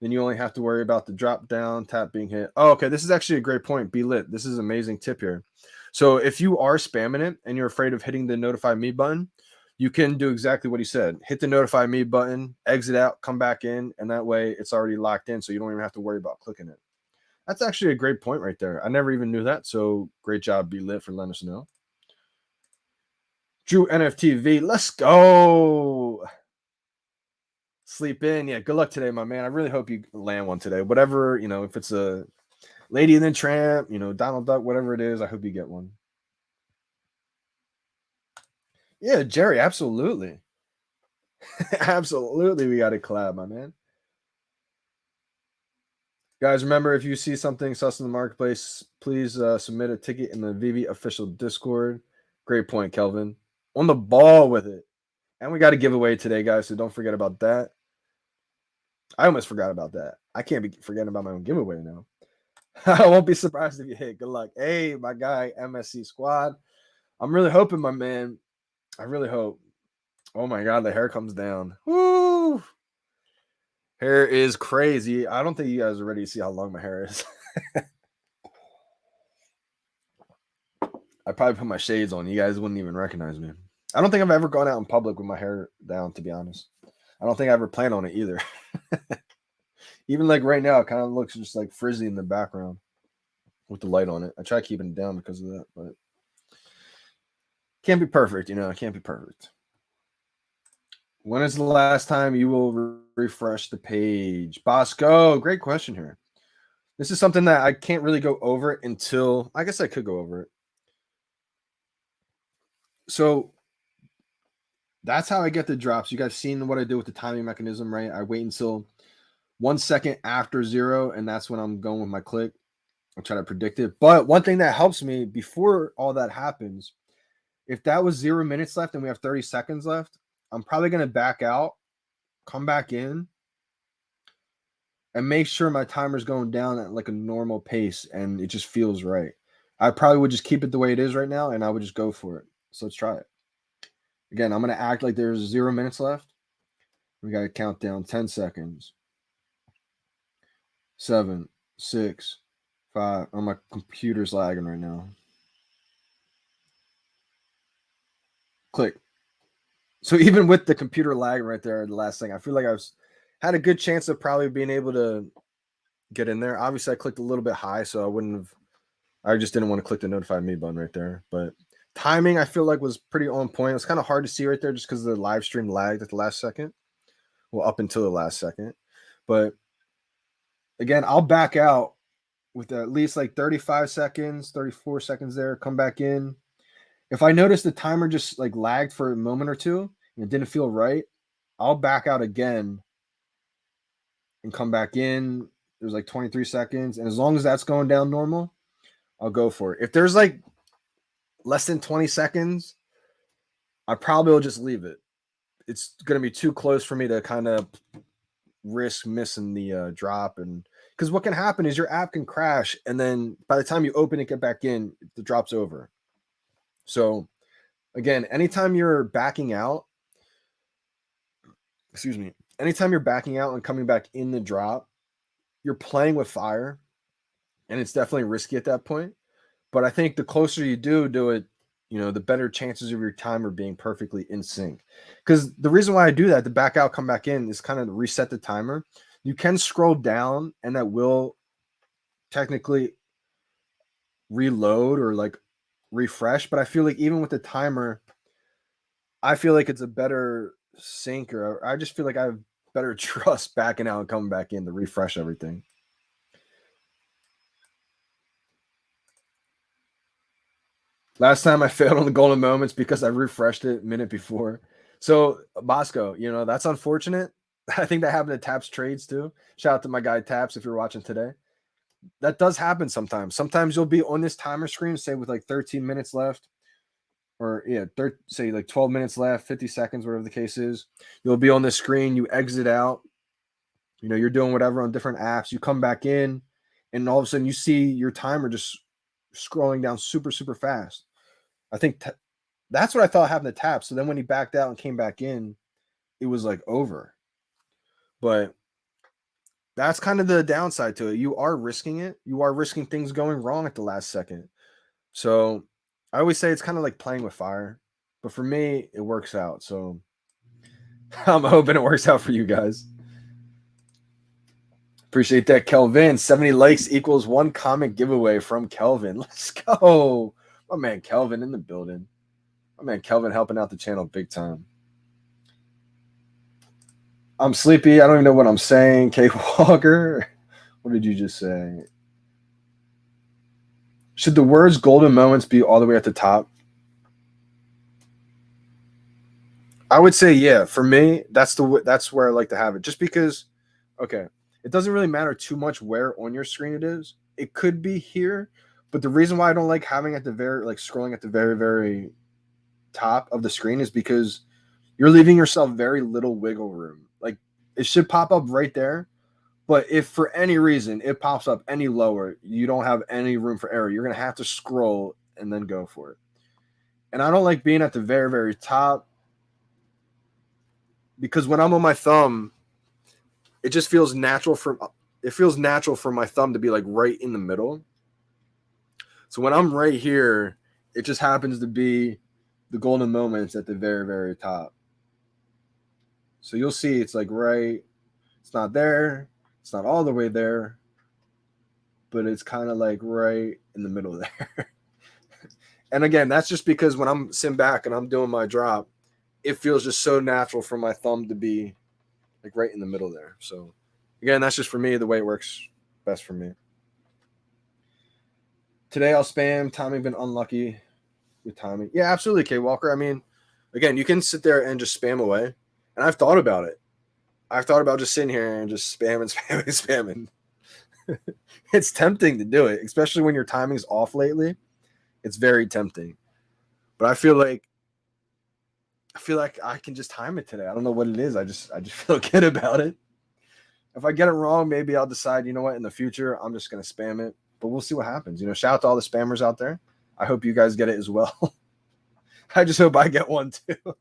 Then you only have to worry about the drop down, tap being hit. Oh, okay. This is actually a great point. B-Lit. This is an amazing tip here. So if you are spamming it and you're afraid of hitting the notify me button, you can do exactly what he said. Hit the notify me button, exit out, come back in, and that way it's already locked in, so you don't even have to worry about clicking it. That's actually a great point right there. I never even knew that, so great job, B-Lit, for letting us know. Drew NFTV, let's go. Sleep in. Yeah, good luck today, my man. I really hope you land one today. Whatever, you know, if it's a Lady and the Tramp, you know, Donald Duck, whatever it is, I hope you get one. Yeah, Jerry, absolutely. Absolutely, we got to collab, my man. Guys, remember, if you see something sus in the marketplace, please submit a ticket in the VeVe official Discord. Great point, Kelvin. On the ball with it. And we got a giveaway today, guys, so don't forget about that. I almost forgot about that. I can't be forgetting about my own giveaway now. I won't be surprised if you hit. Good luck. Hey, my guy, MSC Squad. I'm really hoping, my man. I really hope. Oh, my God, the hair comes down. Woo! Hair is crazy. I don't think you guys are ready to see how long my hair is. I probably put my shades on. You guys wouldn't even recognize me. I don't think I've ever gone out in public with my hair down, to be honest. I don't think I ever plan on it either. Even like right now, it kind of looks just like frizzy in the background with the light on it. I try keeping it down because of that, but can't be perfect, you know. It can't be perfect. When is the last time you will refresh the page? Bosco, great question here. This is something that I can't really go over it until, I guess I could go over it. So that's how I get the drops. You guys seen what I do with the timing mechanism, right? I wait until 1 second after 0, and that's when I'm going with my click. I'm trying to predict it. But one thing that helps me before all that happens, if that was 0 minutes left and we have 30 seconds left, I'm probably going to back out, come back in, and make sure my timer's going down at like a normal pace and it just feels right. I probably would just keep it the way it is right now, and I would just go for it. So let's try it. Again, I'm going to act like there's 0 minutes left. We got to count down 10 seconds. 7, 6, 5. Oh, my computer's lagging right now. Click. So even with the computer lag right there, the last thing, I feel like I had a good chance of probably being able to get in there. Obviously, I clicked a little bit high, so I wouldn't have. I just didn't want to click the notify me button right there. But timing, I feel like, was pretty on point. It's kind of hard to see right there just because the live stream lagged at the last second. Well, up until the last second. But again, I'll back out with at least like 35 seconds, 34 seconds there, come back in. If I notice the timer just like lagged for a moment or two and it didn't feel right, I'll back out again and come back in. There's like 23 seconds. And as long as that's going down normal, I'll go for it. If there's like less than 20 seconds, I probably will just leave it. It's going to be too close for me to kind of risk missing the drop. And because what can happen is your app can crash. And then by the time you open it, get back in, the drop's over. So again, anytime you're backing out, anytime you're backing out and coming back in the drop, you're playing with fire, and it's definitely risky at that point. But I think the closer you do it, the better chances of your timer being perfectly in sync. Because the reason why I do that, to back out, come back in, is kind of reset the timer. You can scroll down, and that will technically reload or like refresh. But I feel like even with the timer, I feel like it's a better sync, or I just feel like I have better trust backing out and coming back in to refresh everything. Last time I failed on the golden moments because I refreshed it a minute before. So Bosco, that's unfortunate. I think that happened to Taps Trades too. Shout out to my guy Taps if you're watching today. That does happen sometimes. Sometimes you'll be on this timer screen, say with like 13 minutes left, or say like 12 minutes left, 50 seconds, whatever the case is. You'll be on this screen, you exit out, you're doing whatever on different apps, you come back in, and all of a sudden you see your timer just scrolling down super, super fast. I think that's what I thought happened to Tap. So then when he backed out and came back in, it was like over. But that's kind of the downside to it. You are risking it. You are risking things going wrong at the last second. So I always say it's kind of like playing with fire. But for me, it works out. So I'm hoping it works out for you guys. Appreciate that, Kelvin. 70 likes equals 1 comment giveaway from Kelvin. Let's go. My man Kelvin in the building. My man Kelvin helping out the channel big time. I'm sleepy. I don't even know what I'm saying. K Walker. What did you just say? Should the words golden moments be all the way at the top? I would say, yeah. For me, that's where I like to have it. Just because, okay, it doesn't really matter too much where on your screen it is. It could be here, but the reason why I don't like having at the very, like scrolling at the very, very top of the screen is because you're leaving yourself very little wiggle room. Like, it should pop up right there, but if for any reason it pops up any lower, you don't have any room for error. You're going to have to scroll and then go for it. And I don't like being at the very, very top, because when I'm on my thumb, it just feels natural for my thumb to be like right in the middle. So when I'm right here, it just happens to be the golden moments at the very, very top. So you'll see it's like right, it's not there, it's not all the way there, but it's kind of like right in the middle there. And again, that's just because when I'm sitting back and I'm doing my drop, it feels just so natural for my thumb to be like right in the middle there. So again, that's just for me, the way it works best for me. Today I'll spam. Timing been unlucky with timing. Yeah, absolutely, K Walker. I mean, again, you can sit there and just spam away. And I've thought about it. I've thought about just sitting here and just spamming. It's tempting to do it, especially when your timing's off lately. It's very tempting. But I feel like I can just time it today. I don't know what it is. I just feel good about it. If I get it wrong, maybe I'll decide, you know what, in the future, I'm just going to spam it. But we'll see what happens. Shout out to all the spammers out there. I hope you guys get it as well. I just hope I get one too.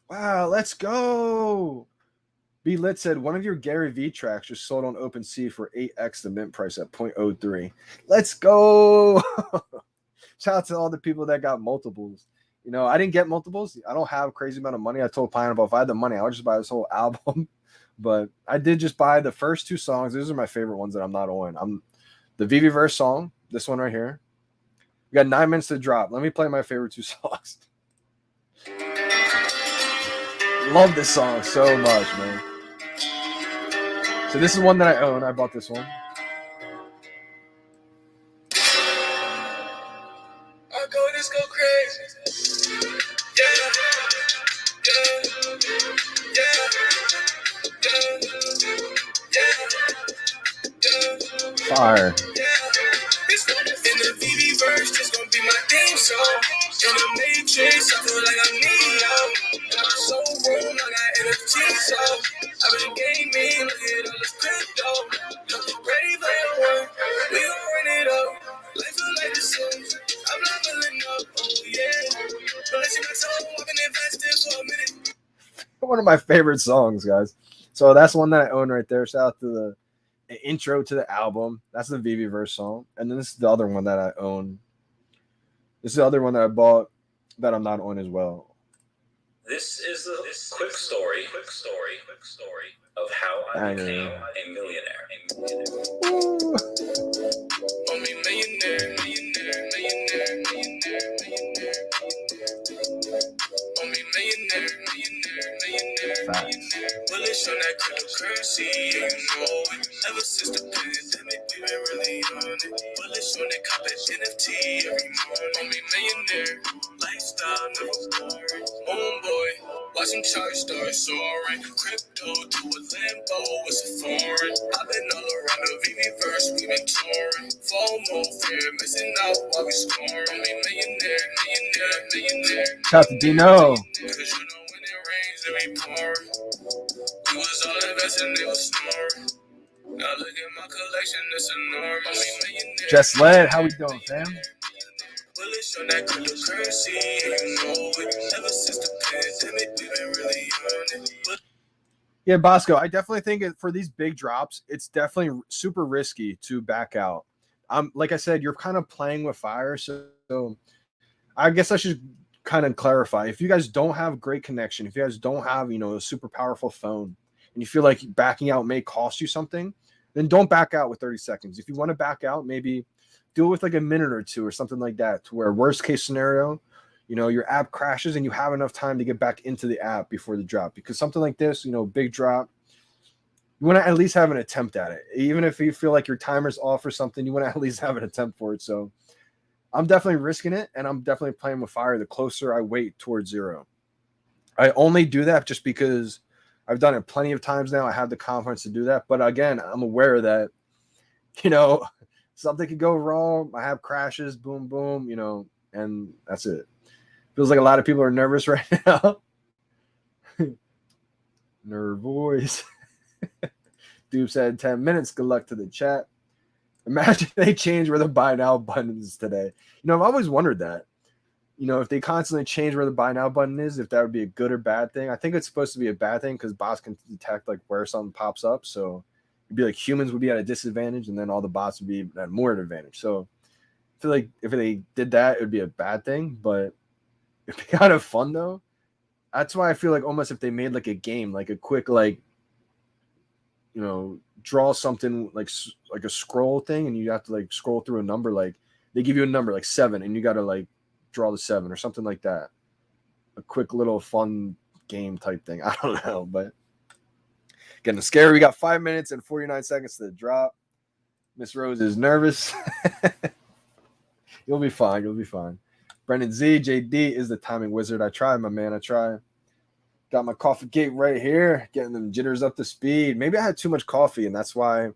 Wow, let's go. B Lit said one of your Gary V tracks just sold on OpenSea for 8x the mint price at 0.03. Let's go. Shout out to all the people that got multiples. I didn't get multiples. I don't have a crazy amount of money. I told Pineapple if I had the money, I would just buy this whole album. But I did just buy the first 2 songs. These are my favorite ones that I'm not on. I'm the VeVe verse song, this one right here. We got 9 minutes to drop. Let me play my favorite 2 songs. Love this song so much, man. So this is one that I own. I bought this one. Go crazy. Fire. In the VeVe verse, this gon' be my theme song. In the Matrix, I feel like I'm Neo. In my soul room, I got NFT, so I've been gaming, look at all this crypto. Ready for your work, we gon' run it up. Life feel like the Sims, I'm leveling up, oh yeah. But let's see my soul, I've been invested for a minute. One of my favorite songs, guys. So that's one that I own right there. Shout out to an intro to the album. That's the VeVe song. And then this is the other one that I own. This is the other one that I bought that I'm not on as well. This is a quick story of how I became a millionaire. Bullish on that cryptocurrency, yeah, you know it. Ever since the pandemic, we've been really on it. Bullish on that cop at NFT every morning. Homie, millionaire, lifestyle never boring. Homeboy, watching charts start soaring. Crypto to a Lambo, it's a foreign. I've been all around the VeVe, we've been touring. FOMO, fear, missing out while we scoring. Homie, millionaire. Shout out to Dino. Cause you know when it rains, it be pouring. We was all investing, they was snoring. Now look at my collection, it's enormous. Just Led, how we doing, fam? Bullish on that cryptocurrency, you know it. Ever since the pandemic, we've been really on it. Yeah, Bosco, I definitely think for these big drops, it's definitely super risky to back out. Like I said, you're kind of playing with fire, so I guess I should kind of clarify. If you guys don't have great connection, if you guys don't have, a super powerful phone, and you feel like backing out may cost you something, then don't back out with 30 seconds. If you want to back out, maybe do it with like a minute or two or something like that, to where worst case scenario, your app crashes and you have enough time to get back into the app before the drop. Because something like this, big drop, you want to at least have an attempt at it. Even if you feel like your timer's off or something, you want to at least have an attempt for it. So I'm definitely risking it, and I'm definitely playing with fire the closer I wait towards zero. I only do that just because I've done it plenty of times now. I have the confidence to do that. But again, I'm aware that, something could go wrong. I have crashes, boom, boom, and that's it. Feels like a lot of people are nervous right now. Nerve voice. Dude said 10 minutes. Good luck to the chat. Imagine they change where the buy now button is today. I've always wondered that. If they constantly change where the buy now button is, if that would be a good or bad thing. I think it's supposed to be a bad thing because bots can detect like where something pops up. So it'd be like humans would be at a disadvantage, and then all the bots would be at more advantage. So I feel like if they did that, it would be a bad thing, but it'd be kind of fun though. That's why I feel like almost if they made like a game, like a quick draw something like a scroll thing, and you have to like scroll through a number, like they give you a number like 7 and you got to like draw the 7 or something like that. A quick little fun game type thing. I don't know, but getting scary. We got 5 minutes and 49 seconds to the drop. Miss Rose is nervous. You'll be fine. You'll be fine. Brendan Z, JD is the timing wizard. I try, my man. I try. Got my coffee gate right here, getting them jitters up to speed. Maybe I had too much coffee, and that's why,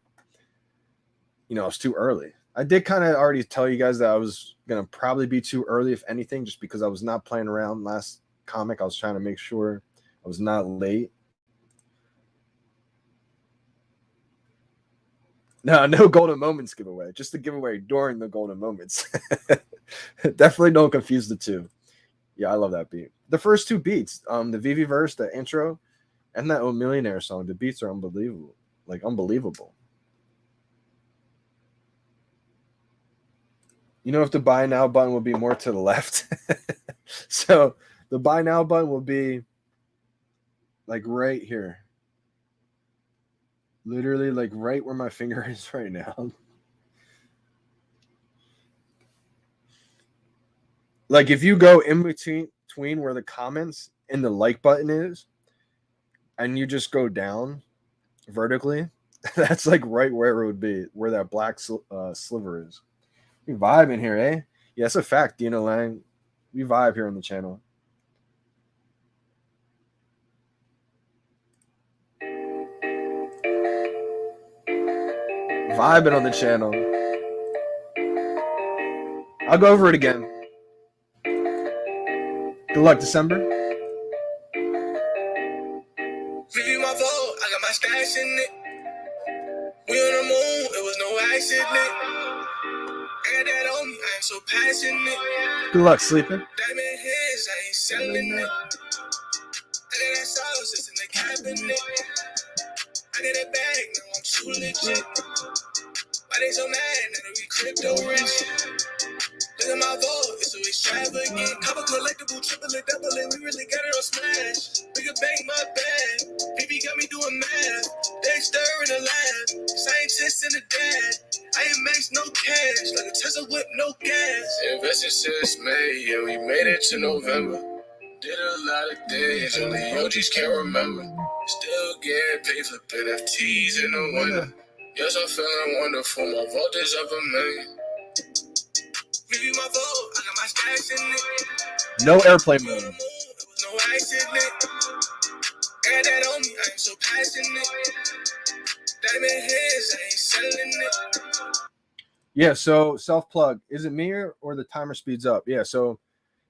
it's too early. I did kind of already tell you guys that I was going to probably be too early, if anything, just because I was not playing around last comic. I was trying to make sure I was not late. No golden moments giveaway. Just the giveaway during the golden moments. Definitely don't confuse the two. Yeah, I love that beat. The first two beats, the VeVe verse, the intro, and that Oh Millionaire song, the beats are unbelievable. Like, unbelievable. If the buy now button will be more to the left. So the buy now button will be like right here. Literally like right where my finger is right now. Like if you go in between where the comments and the like button is, and you just go down vertically, that's like right where it would be, where that black sliver is. We vibe in here, eh? Yeah, that's a fact, Dino Lang. We vibe here on the channel. Vibing on the channel. I'll go over it again. Good luck, December. VeVe my fault, I got my stash in it. We on the moon, it was no accident. I got that on me, I am so passionate. Good luck, sleeping. Diamond heads, I ain't selling it. I got that sauce, it's in the cabinet. I get it back, now I'm too legit. Why they so mad now that we crypto rich? Look at my vote, it's so extravagant. Couple collectible, triple and double, and we really got it on smash. Bigger bang, my bad. VeVe got me doing math. They stir in the lab. Scientists in the dad. I ain't max, no cash. Like a Tesla whip, no gas. Invested since May, yeah, we made it to November. Did a lot of things only OGs can't remember. Still getting paid for NFTs in the winter. Yes, I'm feeling wonderful. My vault is up $1 million. VeVe my vault, I got my stacks in it. No airplane mode. It was no accident. Got that on me, I am so passionate. Diamond heads, I ain't selling it. Yeah, so self-plug. Is it me or the timer speeds up? Yeah, so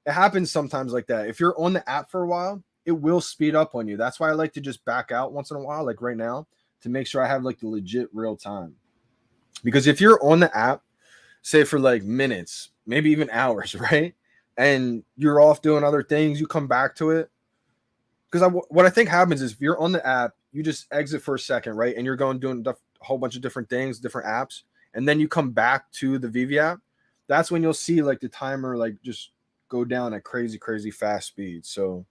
it happens sometimes like that. If you're on the app for a while, it will speed up on you. That's why I like to just back out once in a while, like right now, to make sure I have like the legit real time. Because if you're on the app, say for like minutes, maybe even hours, right? And you're off doing other things, you come back to it. Because what I think happens is if you're on the app, you just exit for a second, right? And you're going doing a whole bunch of different things, different apps. And then you come back to the VeVe app. That's when you'll see like the timer like just go down at crazy, crazy fast speed. So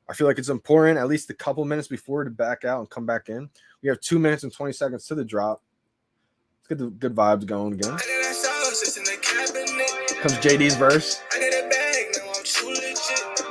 I feel like it's important at least a couple minutes before to back out and come back in. We have 2 minutes and 20 seconds to the drop. Let's get the good vibes going again. Comes JD's verse. I got a bag, now I'm too legit.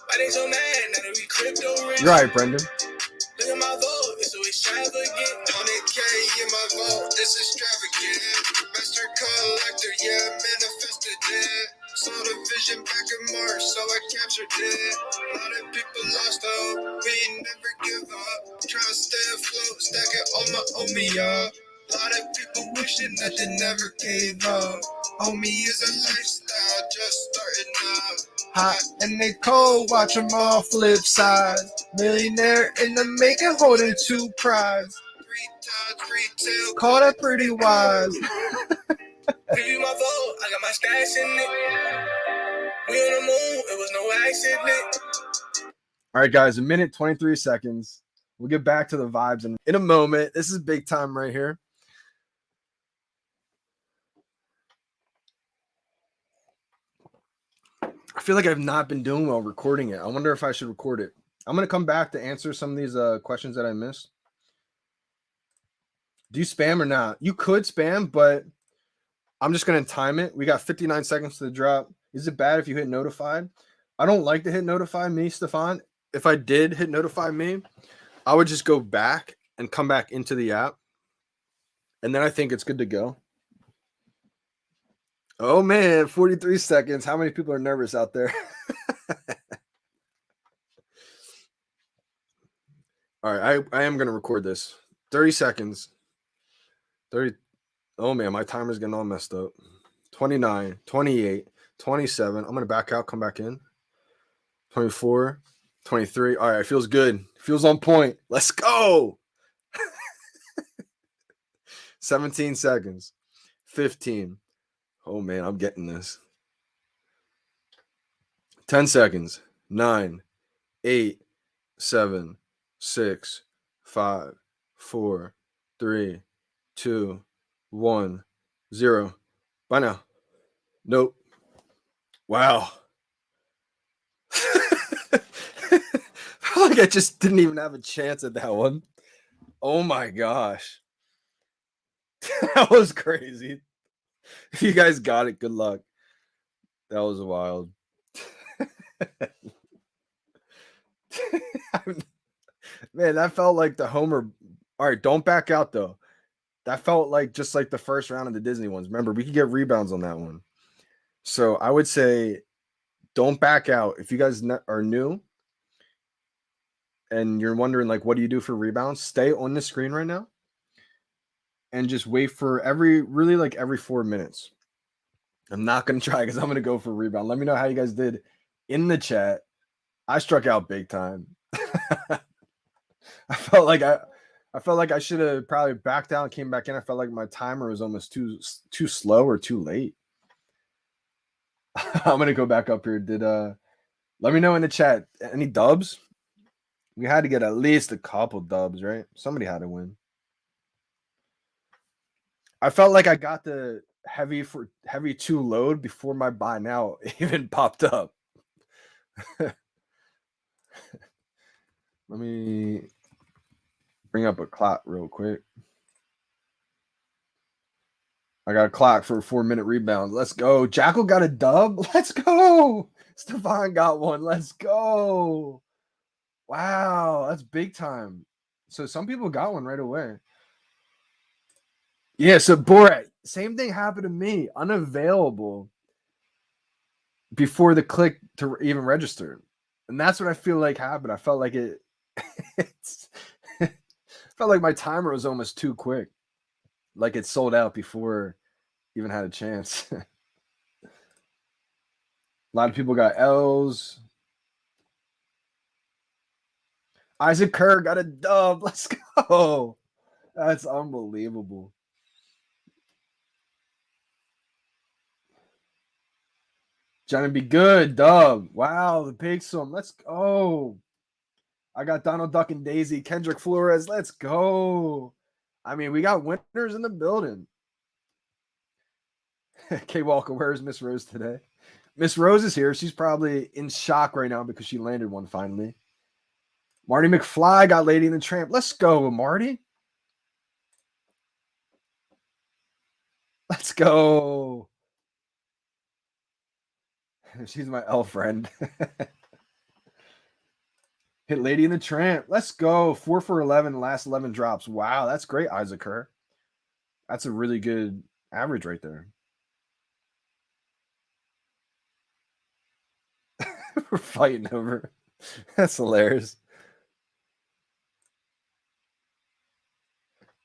Why they so mad, now that we crypto rich? You're right, Brendan. Look at my vote, it's so extravagant. 100K in my vote, it's extravagant. Master collector, yeah, manifested it. Saw the vision back in March, so I captured it. A lot of people lost hope, we never give up. Try to stay afloat, stacking all my Omia. A lot of people wishing that they never gave up. Homie is a lifestyle, just starting out. Hot and they cold, watch them all flip sides. Millionaire in the making, holding 2 prize. 3 times retail, call that pretty wise. VeVe my vote, I got my stacks in it. We on the moon, it was no accident. All right, guys, 1 minute, 23 seconds. We'll get back to the vibes in a moment. This is big time right here. I feel like I've not been doing well recording it. I wonder if I should record it. I'm going to come back to answer some of these questions that I missed. Do you spam or not? You could spam, but I'm just going to time it. We got 59 seconds to the drop. Is it bad if you hit notified? I don't like to hit notify me, Stefan. If I did hit notify me, I would just go back and come back into the app. And then I think it's good to go. Oh, man, 43 seconds. How many people are nervous out there? All right, I am going to record this. 30 seconds. 30. Oh, man, my timer's getting all messed up. 29, 28, 27. I'm going to back out, come back in. 24, 23. All right, it feels good. Feels on point. Let's go. 17 seconds. 15. Oh, man, I'm getting this. 10 seconds. 9, 8, 7, 6, 5, 4, 3, 2, 1, 0. Bye now. Nope. Wow. I feel like I just didn't even have a chance at that one. Oh my gosh. That was crazy. If you guys got it, good luck. That was wild. Man, that felt like the Homer. All right, don't back out though. That felt like just like the first round of the Disney ones. Remember, we could get rebounds on that one. So I would say don't back out. If you guys are new and you're wondering, like, what do you do for rebounds? Stay on the screen right now and just wait for every 4 minutes. I'm not going to try because I'm going to go for a rebound. Let me know how you guys did in the chat. I struck out big time. I felt like I should have probably backed out and came back in. I felt like my timer was almost too slow or too late. I'm gonna go back up here. Let me know in the chat any dubs? We had to get at least a couple dubs, right? Somebody had to win. I felt like I got the heavy 2 load before my buy now even popped up. Let me bring up a clock real quick. I got a clock for a 4-minute rebound. Let's go. Jackal got a dub. Let's go. Stefan got one. Let's go. Wow, that's big time. So some people got one right away. Yeah, so Borat, same thing happened to me. Unavailable before the click to even register. And that's what I feel like happened. I felt like it felt like my timer was almost too quick. Like it sold out before even had a chance. A lot of people got L's. Isaac Kerr got a dub. Let's go. That's unbelievable. Johnny be good, dub. Wow, the big sum. Let's go. I got Donald Duck and Daisy, Kendrick Flores. Let's go. I mean, we got winners in the building. Kay Walker, where's Miss Rose today? Miss Rose is here. She's probably in shock right now because she landed one finally. Marty McFly got Lady in the Tramp. Let's go, Marty. Let's go. She's my elf friend. Hit Lady in the Tramp. Let's go. 4 for 11, last 11 drops. Wow, that's great, Isaac Kerr. That's a really good average right there. We're fighting over. That's hilarious.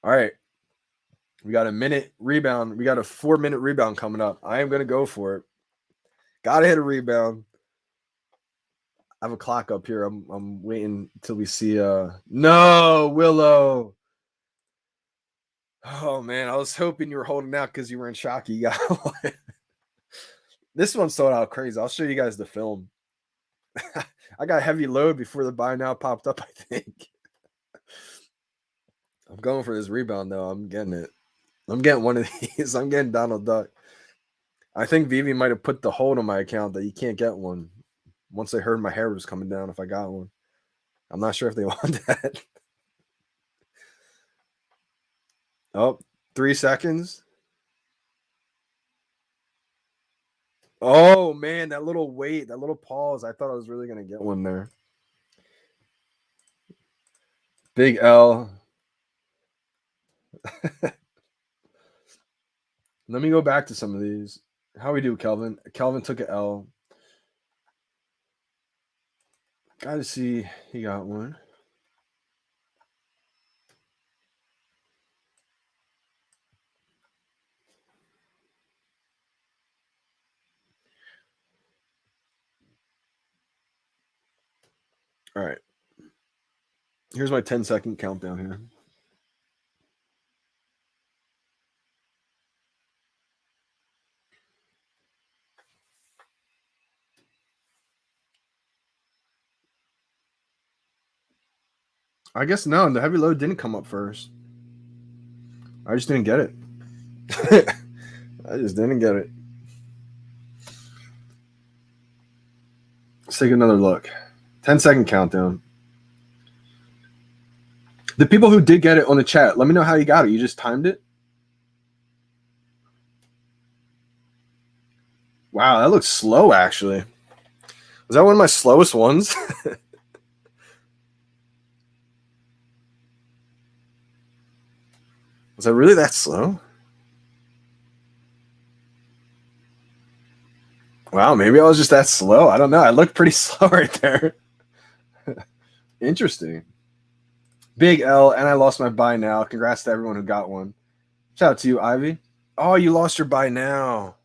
All right. We got a minute rebound. We got a 4-minute rebound coming up. I am going to go for it. Got to hit a rebound. I have a clock up here. I'm waiting until we see no, Willow. Oh man, I was hoping you were holding out because you were in shock. You got one. This one sold out crazy. I'll show you guys the film. I got heavy load before the buy now popped up, I think. I'm going for this rebound though. I'm getting it. I'm getting one of these. I'm getting Donald Duck. I think VeVe might have put the hold on my account that you can't get one. Once they heard my hair was coming down if I got one. I'm not sure if they want that. Oh, 3 seconds. Oh, man, that little wait, that little pause. I thought I was really going to get one there. Big L. Let me go back to some of these. How we do, Kelvin? Kelvin took an L. Got to see he got one. All right. Here's my 10-second countdown here. I guess no, the heavy load didn't come up first. I just didn't get it. I just didn't get it. Let's take another look. 10-second countdown. The people who did get it on the chat, let me know how you got it. You just timed it? Wow, that looks slow, actually. Was that one of my slowest ones? Was that really that slow? Wow, maybe I was just that slow. I don't know. I looked pretty slow right there. Interesting. Big L, and I lost my buy now. Congrats to everyone who got one. Shout out to you, Ivy. Oh, you lost your buy now.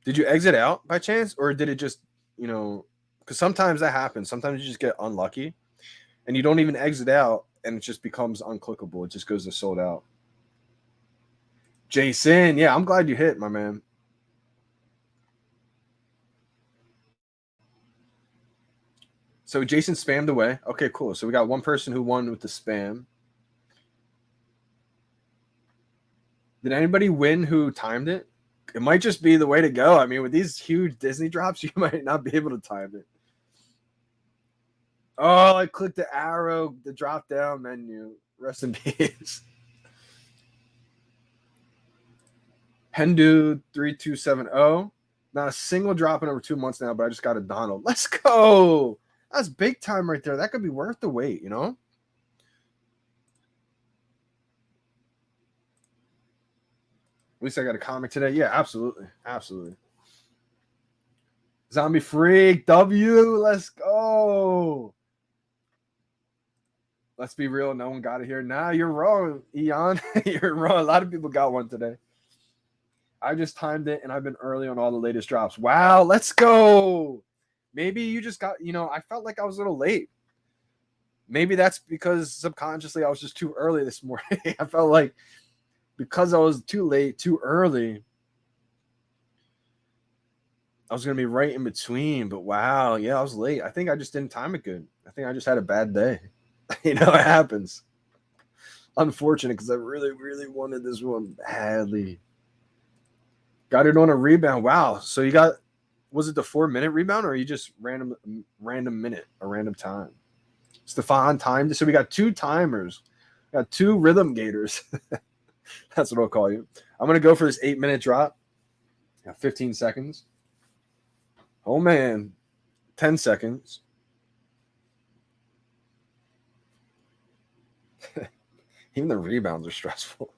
Did you exit out by chance? Or did it just, because sometimes that happens. Sometimes you just get unlucky and you don't even exit out and it just becomes unclickable. It just goes to sold out. Jason, yeah, I'm glad you hit, my man. So Jason spammed away. Okay, cool. So we got one person who won with the spam. Did anybody win who timed it? It might just be the way to go. I mean, with these huge Disney drops, you might not be able to time it. Oh, I clicked the arrow, the drop down menu. Rest in peace. Hendu 3270. Not a single drop in over 2 months now, but I just got a Donald. Let's go. That's big time right there. That could be worth the wait, you know? At least I got a comic today. Yeah, absolutely. Absolutely. Zombie Freak, W. Let's go. Let's be real. No one got it here. Nah, you're wrong, Eon. You're wrong. A lot of people got one today. I just timed it, and I've been early on all the latest drops. Wow, let's go. Maybe you just got, I felt like I was a little late. Maybe that's because subconsciously I was just too early this morning. I felt like because I was too late, too early, I was going to be right in between. But wow, yeah, I was late. I think I just didn't time it good. I think I just had a bad day. It happens. Unfortunate because I really, really wanted this one badly. Got it on a rebound. Wow. So you got, was it the 4-minute rebound or you just random minute, a random time? Stefan timed. So we got 2 timers. We got 2 rhythm gators. That's what I'll call you. I'm going to go for this 8-minute drop. 15 seconds. Oh, man. 10 seconds. Even the rebounds are stressful.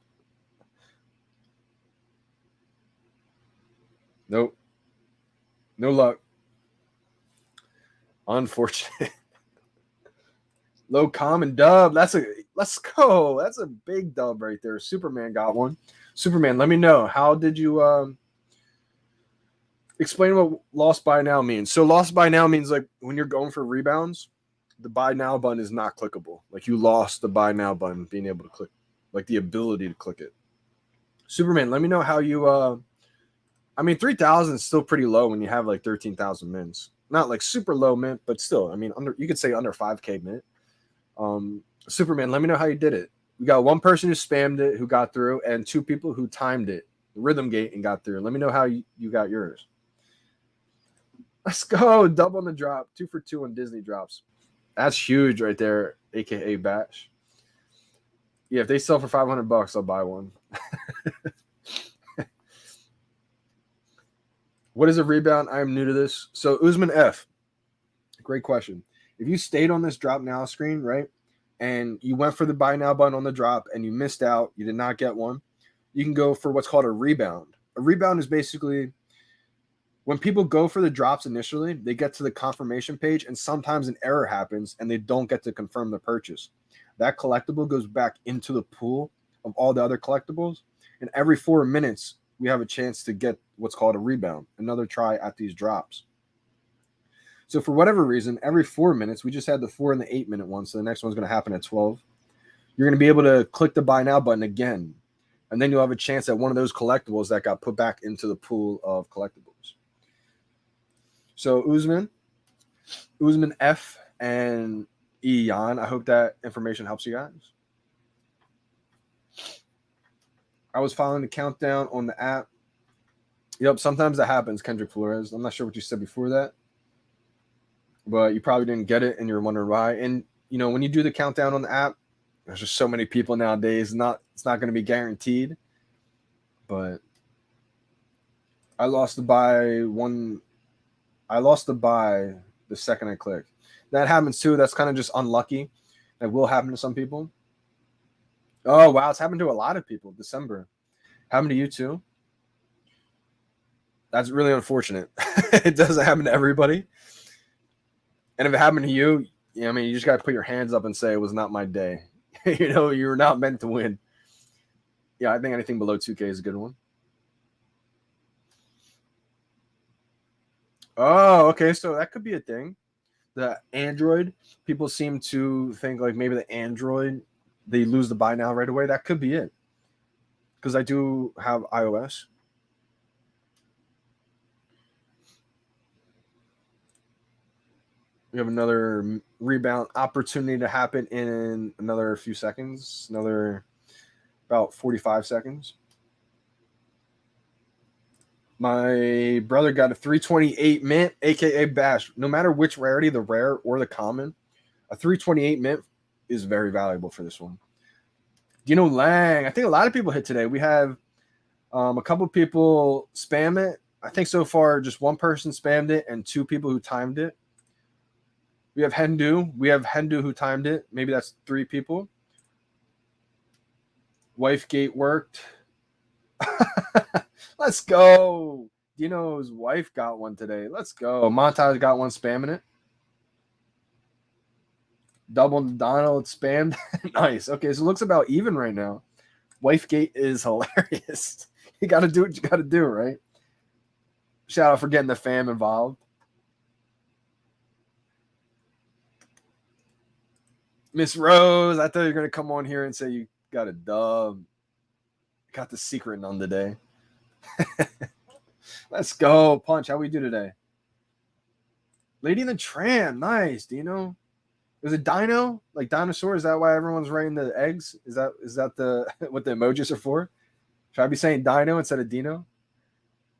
Nope. No luck. Unfortunate. Low common dub. Let's go. That's a big dub right there. Superman got one. Superman, let me know. How did you explain what lost by now means? So lost by now means like when you're going for rebounds, the buy now button is not clickable. Like you lost the buy now button, being able to click, like the ability to click it. Superman, let me know how you 3,000 is still pretty low when you have like 13,000 mints. Not like super low mint, but still, you could say under 5K mint. Superman, let me know how you did it. We got 1 person who spammed it, who got through, and 2 people who timed it, rhythm gate, and got through. Let me know how you got yours. Let's go. Double on the drop. 2 for 2 on Disney drops. That's huge right there, aka Bash. Yeah, if they sell for $500, I'll buy one. What is a rebound? I am new to this. So Usman F, great question. If you stayed on this drop now screen, right, and you went for the buy now button on the drop and you missed out, you did not get one, you can go for what's called a rebound. A rebound is basically when people go for the drops initially, they get to the confirmation page and sometimes an error happens and they don't get to confirm the purchase. That collectible goes back into the pool of all the other collectibles, and every 4 minutes, we have a chance to get what's called a rebound, another try at these drops. So for whatever reason, every 4 minutes, we just had the 4 and the 8-minute one. So the next one's going to happen at 12. You're going to be able to click the buy now button again. And then you'll have a chance at one of those collectibles that got put back into the pool of collectibles. So Usman F and Eon, I hope that information helps you guys. I was following the countdown on the app. Yep, sometimes that happens, Kendrick Flores. I'm not sure what you said before that, but you probably didn't get it and you're wondering why. And, when you do the countdown on the app, there's just so many people nowadays. It's not going to be guaranteed, but I lost the buy the second I clicked. That happens too. That's kind of just unlucky. That will happen to some people. Oh, wow. It's happened to a lot of people. December. Happened to you too? That's really unfortunate. It doesn't happen to everybody. And if it happened to you, you just got to put your hands up and say it was not my day. You're not meant to win. Yeah, I think anything below 2K is a good one. Oh, okay. So that could be a thing. The Android, people seem to think like maybe the Android, they lose the buy now right away. That could be it. Because I do have iOS. We have another rebound opportunity to happen in another few seconds. Another about 45 seconds. My brother got a 328 mint, aka Bash. No matter which rarity, the rare or the common, a 328 mint is very valuable for this one. Dino Lang. I think a lot of people hit today. We have a couple people spam it. I think so far just one person spammed it and 2 people who timed it. We have Hendu. We have Hendu who timed it. Maybe that's 3 people. Wifegate worked. Let's go. Dino's wife got one today. Let's go. Montage got one spamming it. Double Donald spammed. Nice. Okay, so it looks about even right now. Wifegate is hilarious. You got to do what you got to do, right? Shout out for getting the fam involved. Miss Rose, I thought you were going to come on here and say you got a dub. Got the secret none today. Let's go. Punch, how we do today? Lady in the Tram. Nice. Do you know? Is it dino? Like dinosaur? Is that why everyone's writing the eggs? Is that the what the emojis are for? Should I be saying dino instead of Dino?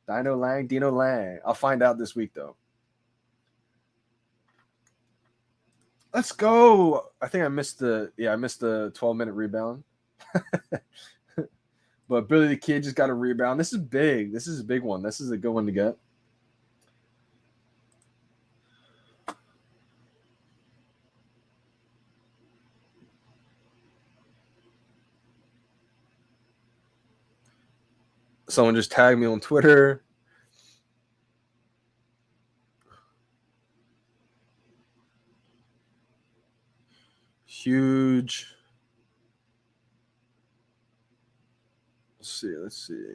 Dino Lang, Dino Lang. I'll find out this week though. Let's go. I think I missed the 12-minute rebound. But Billy the Kid just got a rebound. This is big. This is a big one. This is a good one to get. Someone just tagged me on Twitter. Huge. Let's see.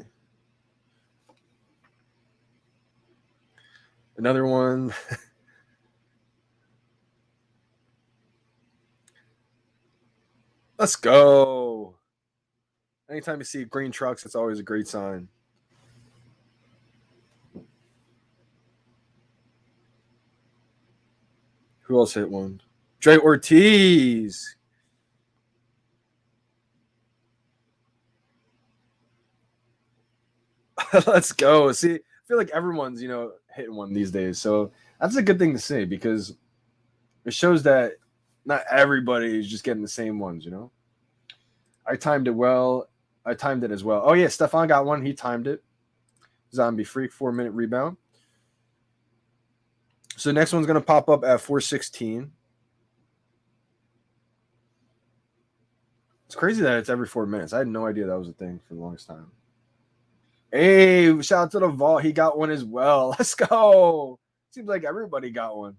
Another one. Let's go. Anytime you see green trucks, it's always a great sign. Who else hit one? Dre Ortiz. Let's go. See, I feel like everyone's, hitting one these days. So that's a good thing to say because it shows that not everybody is just getting the same ones, I timed it well. I timed it as well. Oh, yeah, Stefan got one. He timed it. Zombie Freak, 4-minute rebound. So next one's going to pop up at 4:16. It's crazy that it's every 4 minutes. I had no idea that was a thing for the longest time. Hey, shout out to the Vault. He got one as well. Let's go. Seems like everybody got one.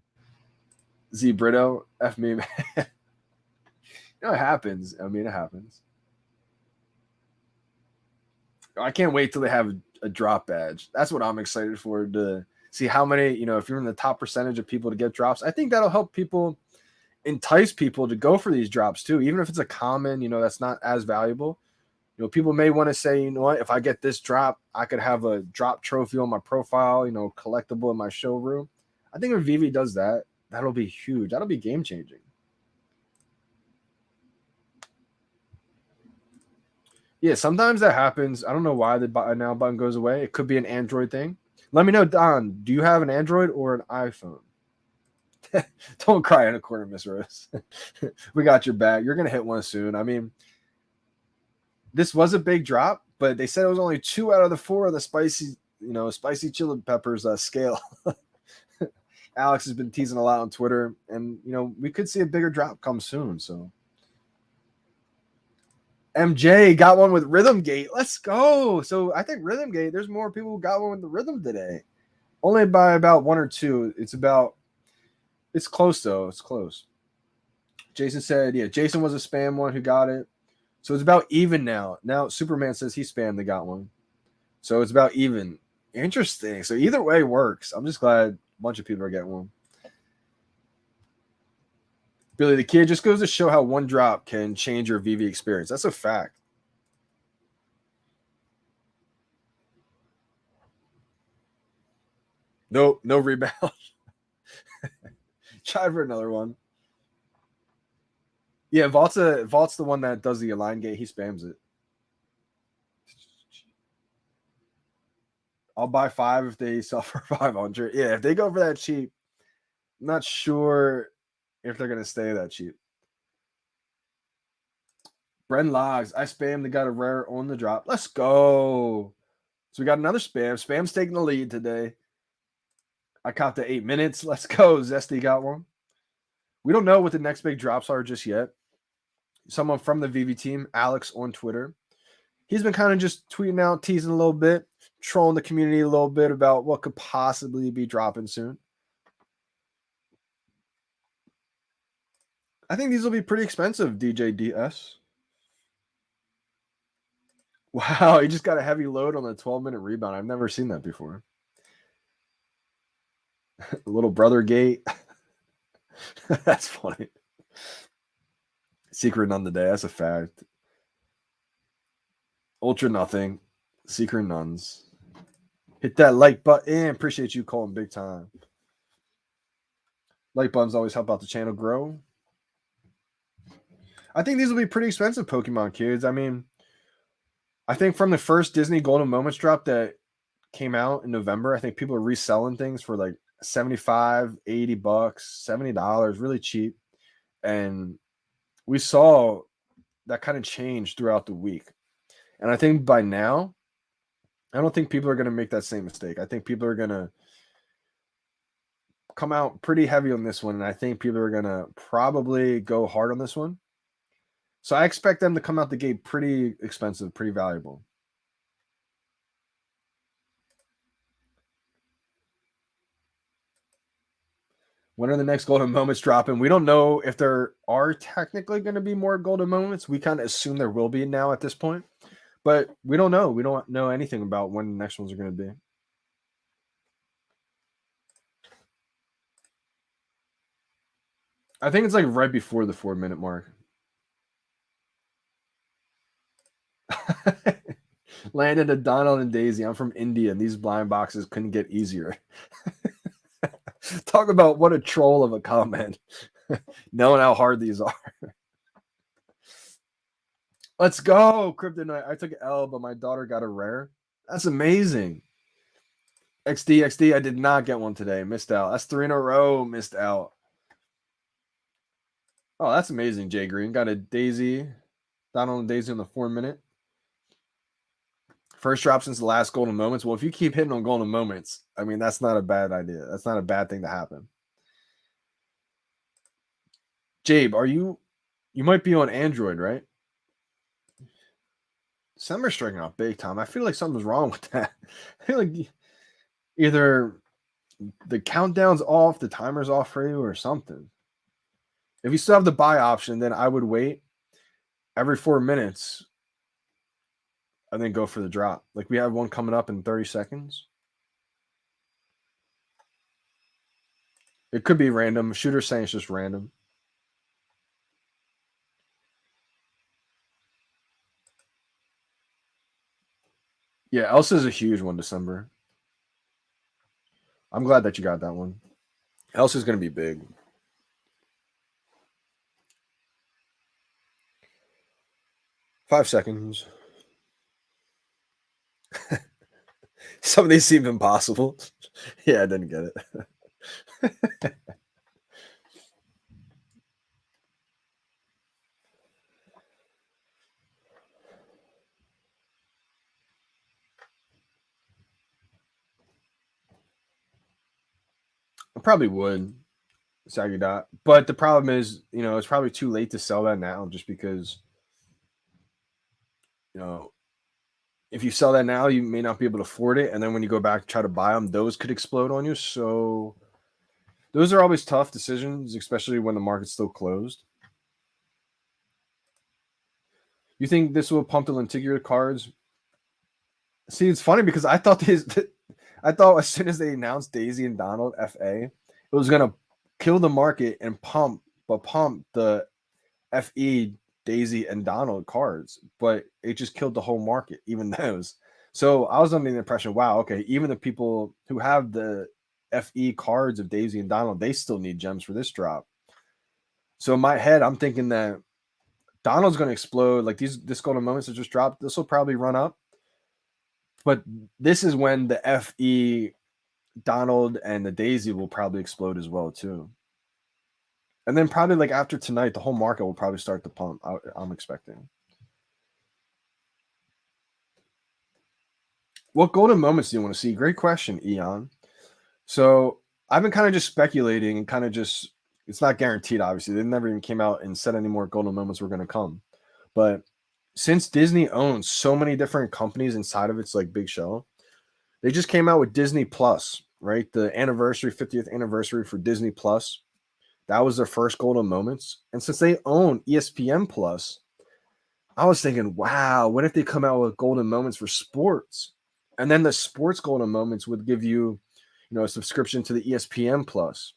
Z Brito, F me, man. It happens. I mean, it happens. I can't wait till they have a drop badge. That's what I'm excited for, to see how many, if you're in the top percentage of people to get drops. I think that'll help people, entice people to go for these drops too, even if it's a common, that's not as valuable. People may want to say, you know what, if I get this drop, I could have a drop trophy on my profile, collectible in my showroom. I think if VeVe does that, that'll be huge. That'll be game changing. Yeah, sometimes that happens. I don't know why the buy now button goes away. It could be an Android thing. Let me know, Don, do you have an Android or an iPhone? Don't cry in a corner, Miss Rose. We got your back. You're going to hit one soon. I mean, this was a big drop, but they said it was only 2 out of the 4 of the spicy chili peppers scale. Alex has been teasing a lot on Twitter, and we could see a bigger drop come soon. So MJ got one with Rhythm Gate. Let's go. So I think Rhythm Gate, there's more people who got one with the rhythm today. Only by about 1 or 2. It's close though. It's close. Jason said, yeah, Jason was a spam one who got it. So it's about even now. Now Superman says he spammed and got one. So it's about even. Interesting. So either way works. I'm just glad a bunch of people are getting one. Billy the Kid, just goes to show how one drop can change your VeVe experience. That's a fact. No rebound. Try for another one. Yeah, Vault's the one that does the align gate. He spams it. I'll buy 5 if they sell for 500. Yeah, if they go for that cheap, I'm not sure if they're going to stay that cheap. Bren Logs, I spammed. They got a rare on the drop. Let's go. So we got another spam. Spam's taking the lead today. I caught the 8 minutes. Let's go. Zesty got one. We don't know what the next big drops are just yet. Someone from the VeVe team, Alex on Twitter, he's been kind of just tweeting out, teasing a little bit, trolling the community a little bit about what could possibly be dropping soon. I think these will be pretty expensive, DJ DS. Wow, he just got a heavy load on the 12-minute rebound. I've never seen that before. Little brother gate. That's funny. Secret none today. That's a fact. Ultra nothing. Secret nuns. Hit that like button. Appreciate you calling big time. Like buttons always help out the channel grow. I think these will be pretty expensive Pokemon kids. I mean, I think from the first Disney Golden Moments drop that came out in November, I think people are reselling things for like $75, $80, $70, really cheap. And we saw that kind of change throughout the week. And I think by now, I don't think people are going to make that same mistake. I think people are going to come out pretty heavy on this one. And I think people are going to probably go hard on this one. So I expect them to come out the gate pretty expensive, pretty valuable. When are the next Golden Moments dropping? We don't know if there are technically going to be more Golden Moments. We kind of assume there will be now at this point. But we don't know. We don't know anything about when the next ones are going to be. I think it's like right before the 4-minute mark. Landed a Donald and Daisy. I'm from India, and these blind boxes couldn't get easier. Talk about what a troll of a comment. Knowing how hard these are. Let's go, Kryptonite. I took an L, but my daughter got a rare. That's amazing. XD, I did not get one today. Missed out. That's 3 in a row. Missed out. Oh, that's amazing, Jay Green. Got a Daisy. Donald and Daisy on the 4-minute. First drop since the last Golden Moments. Well, if you keep hitting on Golden Moments, I mean, that's not a bad idea. That's not a bad thing to happen. Jabe, you might be on Android, right? December's striking off big time. I feel like something's wrong with that. I feel like either the countdown's off, the timer's off for you, or something. If you still have the buy option, then I would wait every 4 minutes and then go for the drop. Like we have one coming up in 30 seconds. It could be random. Shooter's saying it's just random. Yeah, Elsa's a huge one, December. I'm glad that you got that one. Elsa's going to be big. Five seconds. Some of these seem impossible. Yeah, I didn't get it. I probably would, Saggy Dot. But the problem is, it's probably too late to sell that now just because, if you sell that now, you may not be able to afford it. And then when you go back and try to buy them, those could explode on you. So those are always tough decisions, especially when the market's still closed. You think this will pump the lenticular cards? See, it's funny because I thought as soon as they announced Daisy and Donald FA, it was going to kill the market and pump the FE Daisy and Donald cards, but it just killed the whole market, even those. So I was under the impression, wow, okay, even the people who have the FE cards of Daisy and Donald, they still need gems for this drop. So in my head, I'm thinking that Donald's going to explode. Like this Golden Moments that just dropped, this will probably run up. But this is when the FE Donald and the Daisy will probably explode as well too. And then probably like after tonight, the whole market will probably start to pump. I'm expecting. What golden moments do you want to see? Great question, Eon. So I've been kind of just speculating and kind of just, it's not guaranteed, obviously. They never even came out and said any more golden moments were going to come. But since Disney owns so many different companies inside of its like big show, they just came out with Disney Plus, right? The anniversary, 50th anniversary for Disney Plus. That was their first golden moments. And since they own ESPN Plus, I was thinking, wow, what if they come out with golden moments for sports? And then the sports golden moments would give you, a subscription to the ESPN Plus.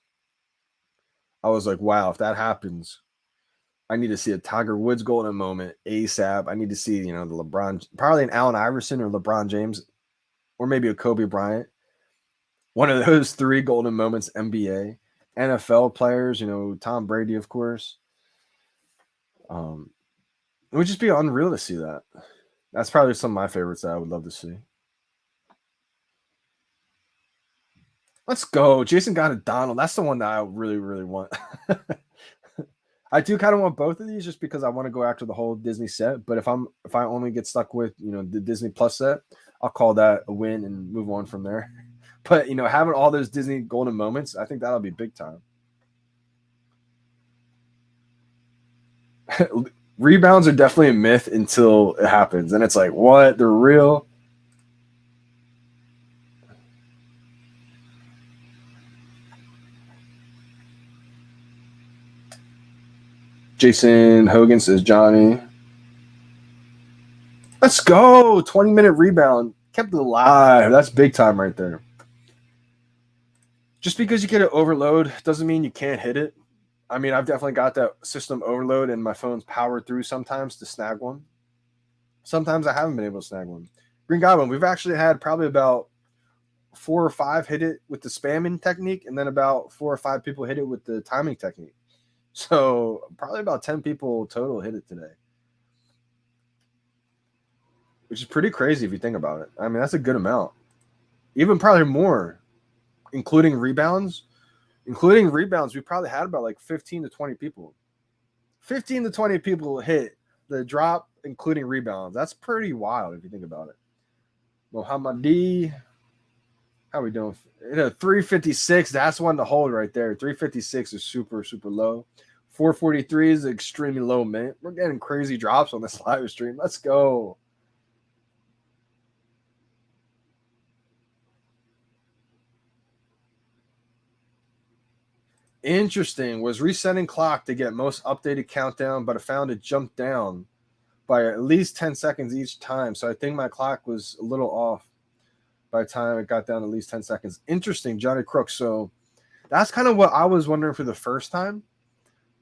I was like, wow, if that happens, I need to see a Tiger Woods golden moment ASAP. I need to see, the LeBron, probably an Allen Iverson or LeBron James, or maybe a Kobe Bryant. One of those three golden moments, NBA, NFL players, Tom Brady, of course. It would just be unreal to see that. That's probably some of my favorites that I would love to see. Let's go. Jason got a Donald. That's the one that I really, really want. I do kind of want both of these just because I want to go after the whole Disney set. But if I only get stuck with, the Disney Plus set, I'll call that a win and move on from there. But, having all those Disney golden moments, I think that'll be big time. Rebounds are definitely a myth until it happens. And it's like, what? They're real? Jason Hogan says, Johnny. Let's go. 20-minute rebound. Kept it alive. That's big time right there. Just because you get an overload doesn't mean you can't hit it. I mean, I've definitely got that system overload and my phone's powered through sometimes to snag one. Sometimes I haven't been able to snag one. Green Goblin, we've actually had probably about 4 or 5 hit it with the spamming technique, and then about 4 or 5 people hit it with the timing technique. So probably about 10 people total hit it today, which is pretty crazy if you think about it. I mean, that's a good amount. Even probably more, including rebounds. Including rebounds, we probably had about like 15 to 20 people. 15 to 20 people hit the drop, including rebounds. That's pretty wild if you think about it. Mohammadi, how are we doing? 356, that's one to hold right there. 356 is super, super low. 443 is extremely low, man. We're getting crazy drops on this live stream. Let's go. Interesting. Was resetting clock to get most updated countdown, but I found it jumped down by at least 10 seconds each time. So I think my clock was a little off by the time it got down at least 10 seconds. Interesting, Johnny Crook. So that's kind of what I was wondering for the first time.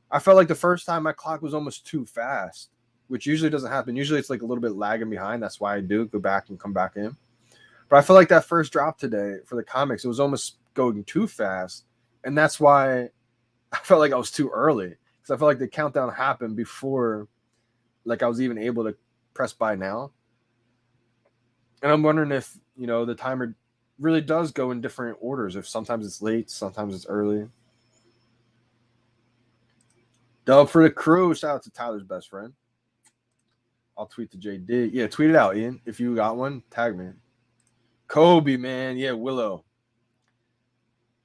I felt like the first time my clock was almost too fast, which usually doesn't happen. Usually it's like a little bit lagging behind. That's why I do go back and come back in. But I feel like that first drop today for the comics, it was almost going too fast. And that's why I felt like I was too early, because I felt like the countdown happened before like I was even able to press buy now. And I'm wondering if, the timer really does go in different orders. If sometimes it's late, sometimes it's early. Dub for the crew. Shout out to Tyler's best friend. I'll tweet to JD. Yeah, tweet it out, Ian. If you got one, tag me. Kobe, man. Yeah, Willow.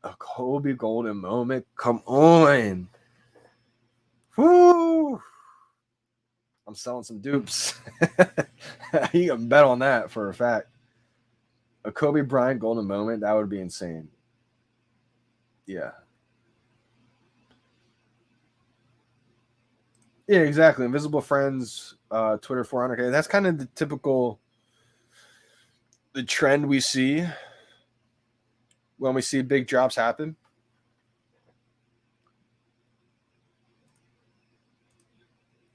A Kobe golden moment. Come on. Woo. I'm selling some dupes. You can bet on that for a fact. A Kobe Bryant golden moment, that would be insane. Yeah. Yeah, exactly. Invisible Friends, Twitter 400K. That's kind of the trend we see when we see big drops happen.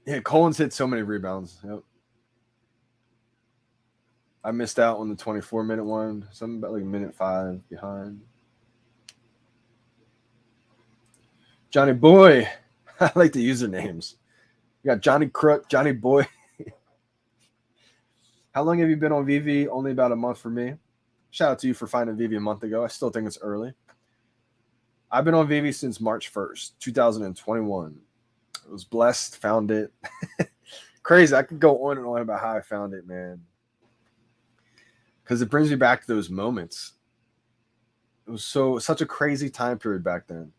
Yeah, Collins hit so many rebounds. Yep. I missed out on the 24-minute one. Something about like minute 5 behind. Johnny Boy. I like the usernames. You got Johnny Crook, Johnny Boy. How long have you been on VeVe? Only about a month for me. Shout out to you for finding VeVe a month ago. I still think it's early. I've been on VeVe since March 1st, 2021. I was blessed, found it. Crazy. I could go on and on about how I found it, man. Because it brings me back to those moments. It was such a crazy time period back then.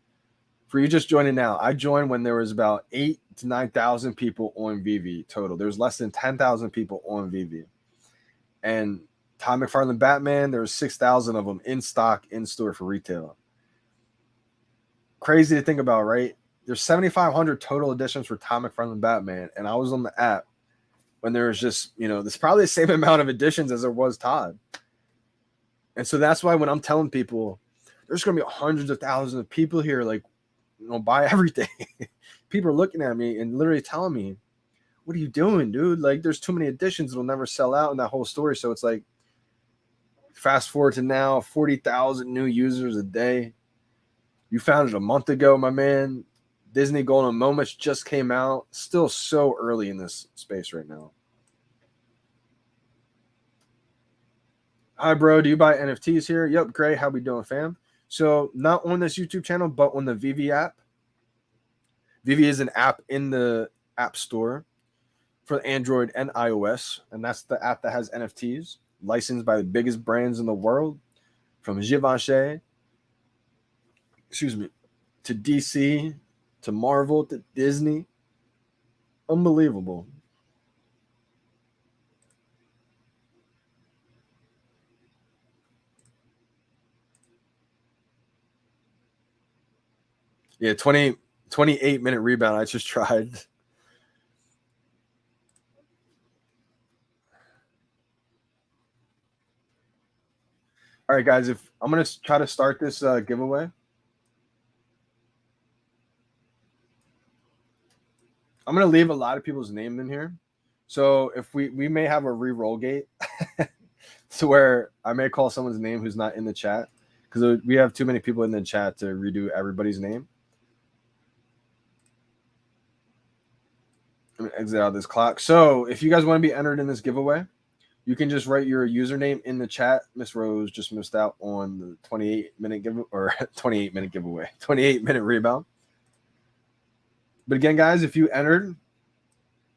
For you just joining now, I joined when there was about 8,000 to 9,000 people on VeVe total. There's less than 10,000 people on VeVe. And Todd McFarlane Batman, there was 6,000 of them in stock, in store for retail. Crazy to think about, right? There's 7,500 total editions for Todd McFarlane Batman, and I was on the app when there was just, there's probably the same amount of editions as there was Todd. And so that's why when I'm telling people, there's going to be hundreds of thousands of people here, like, buy everything. People are looking at me and literally telling me, what are you doing, dude? Like, there's too many editions. It'll never sell out in that whole story. So it's like, fast forward to now, 40,000 new users a day. You found it a month ago, my man. Disney Golden Moments just came out. Still so early in this space right now. Hi, bro. Do you buy NFTs here? Yep, great. How we doing, fam? So not on this YouTube channel, but on the VeVe app. VeVe is an app in the App Store for Android and iOS, and that's the app that has NFTs licensed by the biggest brands in the world, from Givenchy, to DC, to Marvel, to Disney. Unbelievable. Yeah, 28-minute rebound. I just tried. All right, guys, if I'm going to try to start this giveaway. I'm going to leave a lot of people's name in here. So if we may have a re-roll gate to where I may call someone's name who's not in the chat, because we have too many people in the chat to redo everybody's name. I'm going to exit out this clock. So if you guys want to be entered in this giveaway, you can just write your username in the chat. Miss Rose just missed out on the 28-minute giveaway, 28-minute rebound. But again, guys, if you entered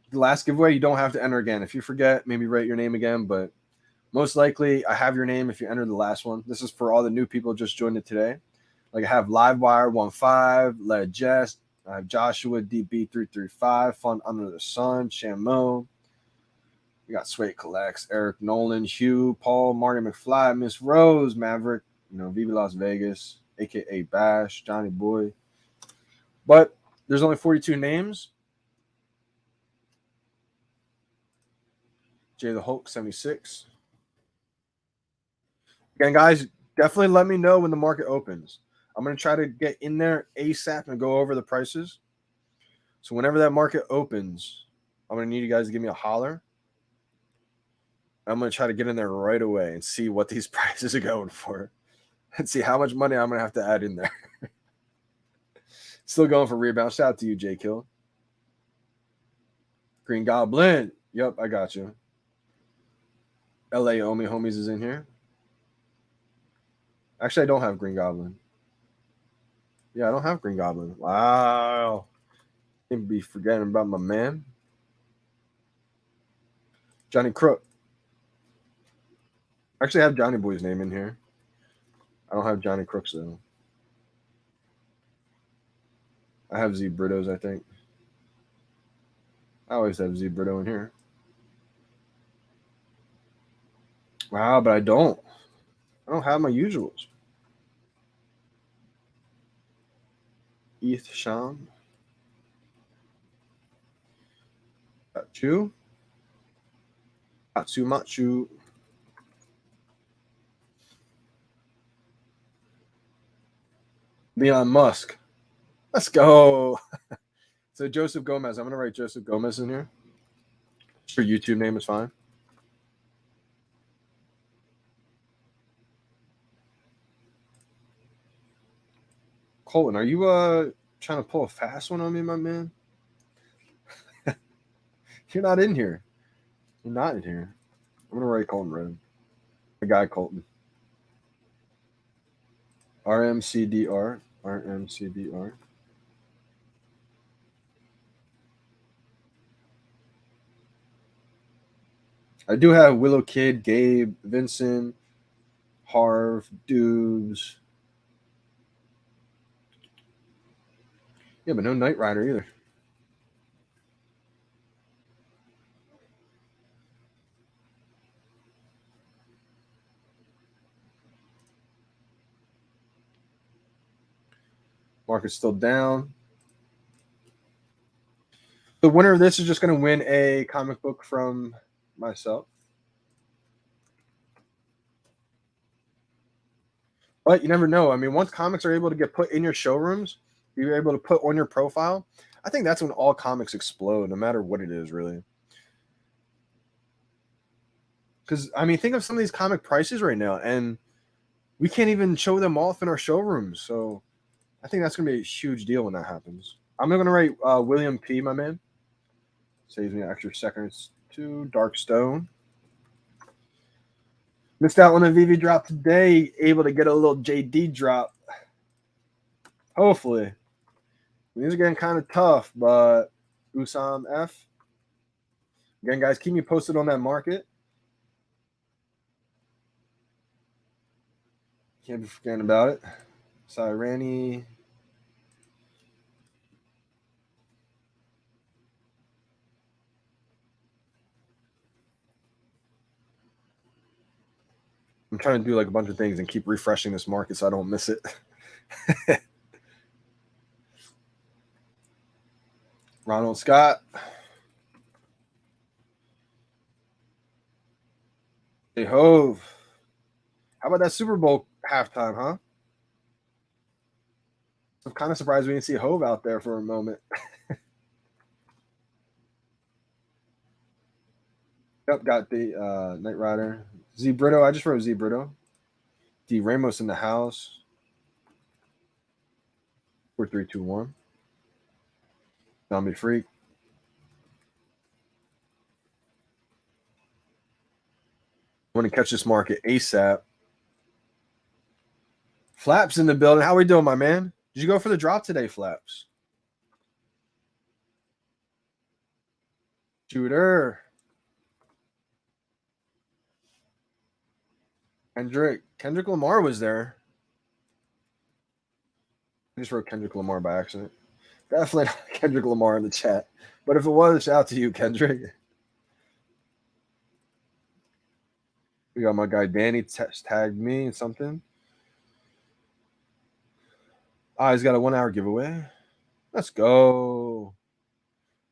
the last giveaway, you don't have to enter again. If you forget, maybe write your name again. But most likely, I have your name if you entered the last one. This is for all the new people just joined it today. Like I have Livewire15, Led Jest, I have Joshua DB335, Fun Under the Sun, Shamo. We got Sway Collects, Eric Nolan, Hugh, Paul, Marty McFly, Miss Rose, Maverick, VeVe Las Vegas, aka Bash, Johnny Boy. But there's only 42 names. Jay the Hulk, 76. Again, guys, definitely let me know when the market opens. I'm going to try to get in there ASAP and go over the prices. So whenever that market opens, I'm going to need you guys to give me a holler. I'm going to try to get in there right away and see what these prices are going for and see how much money I'm going to have to add in there. Still going for rebound. Shout out to you, J Kill. Green Goblin. Yep, I got you. LA Omi Homies is in here. Actually, I don't have Green Goblin. Yeah, I don't have Green Goblin. Wow. Can't be forgetting about my man. Johnny Crook. Actually, I have Johnny Boy's name in here. I don't have Johnny Crooks, though. I have Z Britos, I think. I always have Z Brito in here. Wow, but I don't. I don't have my usuals. ETH Sham. Machu. Machu. Leon Musk. Let's go. So Joseph Gomez. I'm going to write Joseph Gomez in here. Your YouTube name is fine. Colton, are you trying to pull a fast one on me, my man? You're not in here. You're not in here. I'm gonna write Colton Red. The guy Colton. RMCDR. RMCDR. I do have Willow Kid, Gabe, Vincent, Harv, Dubes. Yeah, but no Knight Rider either. Market's still down. The winner of this is just going to win a comic book from myself. But you never know. I mean, once comics are able to get put in your showrooms, you're able to put on your profile, I think that's when all comics explode, no matter what it is, really. Because, I mean, think of some of these comic prices right now, and we can't even show them off in our showrooms. So I think that's going to be a huge deal when that happens. I'm going to write William P., my man. Saves me an extra seconds to Dark Stone. Missed out on a VeVe drop today. Able to get a little JD drop. Hopefully. These are getting kind of tough, but Usam F. Again, guys, keep me posted on that market. Can't be forgetting about it. Sirani. I'm trying to do like a bunch of things and keep refreshing this market so I don't miss it. Ronald Scott. Hey, Hove. How about that Super Bowl halftime, huh? I'm kind of surprised we didn't see Hove out there for a moment. Yep, got the Knight Rider. Z Brito. I just wrote Z Brito. D Ramos in the house. 4-3-2-1. Zombie Freak. I want to catch this market ASAP. Flaps in the building. How we doing, my man? Did you go for the drop today, Flaps? Shooter. Kendrick Lamar was there. I just wrote Kendrick Lamar by accident. Definitely not Kendrick Lamar in the chat. But if it was, shout out to you, Kendrick. We got my guy Danny tagged me and something. He's got a 1 hour giveaway. Let's go.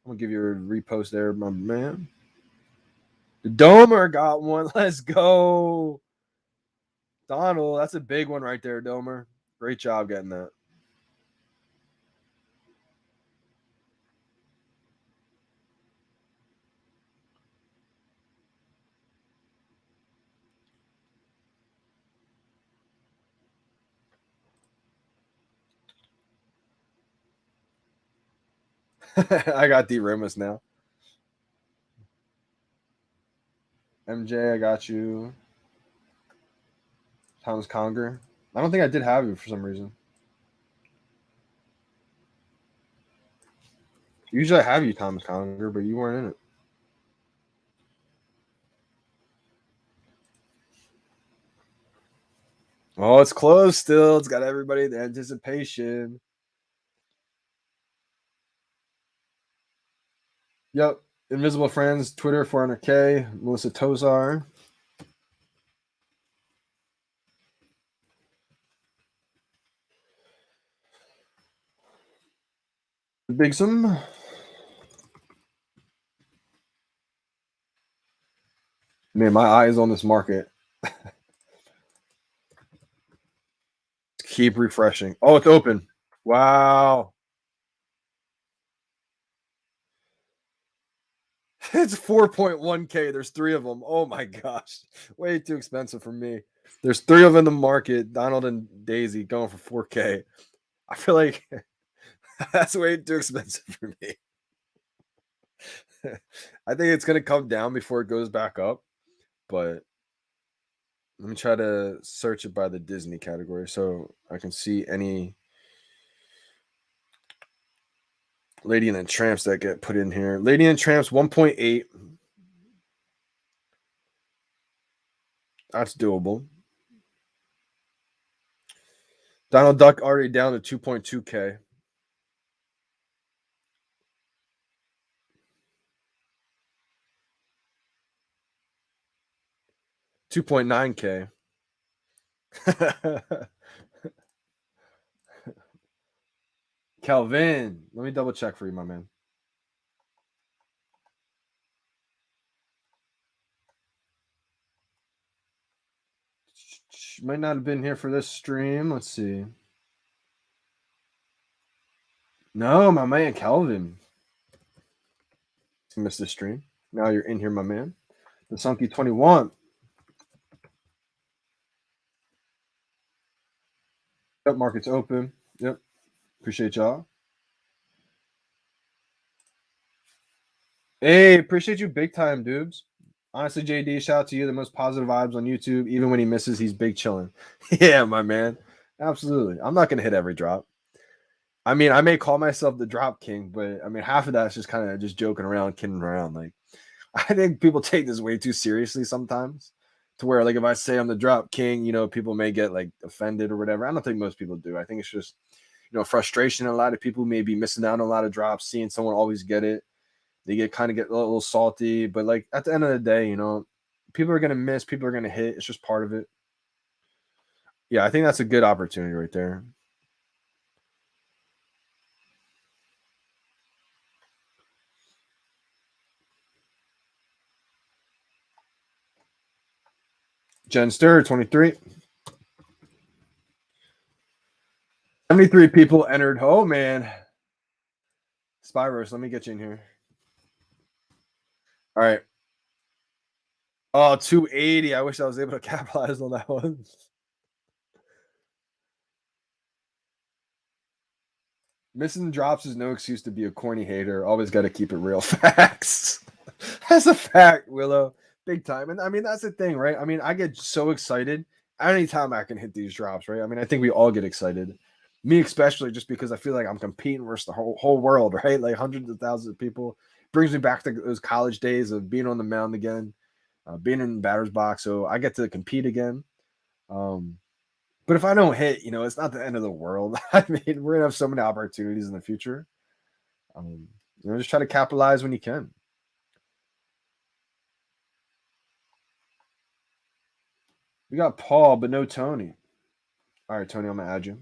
I'm gonna give you a repost there, my man. The Domer got one. Let's go. Donald, that's a big one right there, Domer. Great job getting that. I got D Ramos now. MJ, I got you. Thomas Conger. I don't think I did have you for some reason. Usually I have you, Thomas Conger, but you weren't in it. Oh, it's close still. It's got everybody the anticipation. Yep. Invisible Friends, Twitter, 400K. Melissa Tozar. Bigsum. Man, my eyes on this market. Keep refreshing. Oh, it's open. Wow. It's 4.1K. There's 3 of them. Oh my gosh. Way too expensive for me. There's 3 of them in the market. Donald and Daisy going for 4K. I feel like that's way too expensive for me. I think it's going to come down before it goes back up. but let me try to search it by the Disney category so I can see any Lady and the Tramps that get put in here. Lady and the Tramps 1.8. That's doable. Donald Duck already down to 2.2K. $2.9K. Calvin, let me double check for you, my man. Might not have been here for this stream. Let's see. No, my man Calvin. You missed the stream. Now you're in here, my man. The Sunky 21. Yep, market's open. Yep. Appreciate y'all. Hey, appreciate you big time, dudes. Honestly, JD, shout out to you. The most positive vibes on YouTube. Even when he misses, he's big chilling. Yeah, my man. Absolutely. I'm not going to hit every drop. I mean, I may call myself the drop king, but I mean, half of that's just kind of just joking around, kidding around. Like, I think people take this way too seriously sometimes to where, like, if I say I'm the drop king, you know, people may get like offended or whatever. I don't think most people do. I think it's just, you know, frustration. A lot of people may be missing out on a lot of drops, seeing someone always get it. They get a little salty, but like at the end of the day, you know, people are gonna miss, people are gonna hit. It's just part of it. Yeah, I think that's a good opportunity right there. Jen Stir, 23. 73 people entered. Oh man. Spyros, let me get you in here. All right. Oh, 280. I wish I was able to capitalize on that one. Missing drops is no excuse to be a corny hater. Always got to keep it real. Facts. That's a fact, Willow. Big time. And I mean, that's the thing, right? I mean, I get so excited anytime I can hit these drops, right? I mean, I think we all get excited. Me especially, just because I feel like I'm competing versus the whole world, right? Like hundreds of thousands of people. Brings me back to those college days of being on the mound again, being in the batter's box. So I get to compete again. But if I don't hit, you know, it's not the end of the world. I mean, we're gonna have so many opportunities in the future. You know, just try to capitalize when you can. We got Paul, but no Tony. All right, Tony, I'm gonna add you.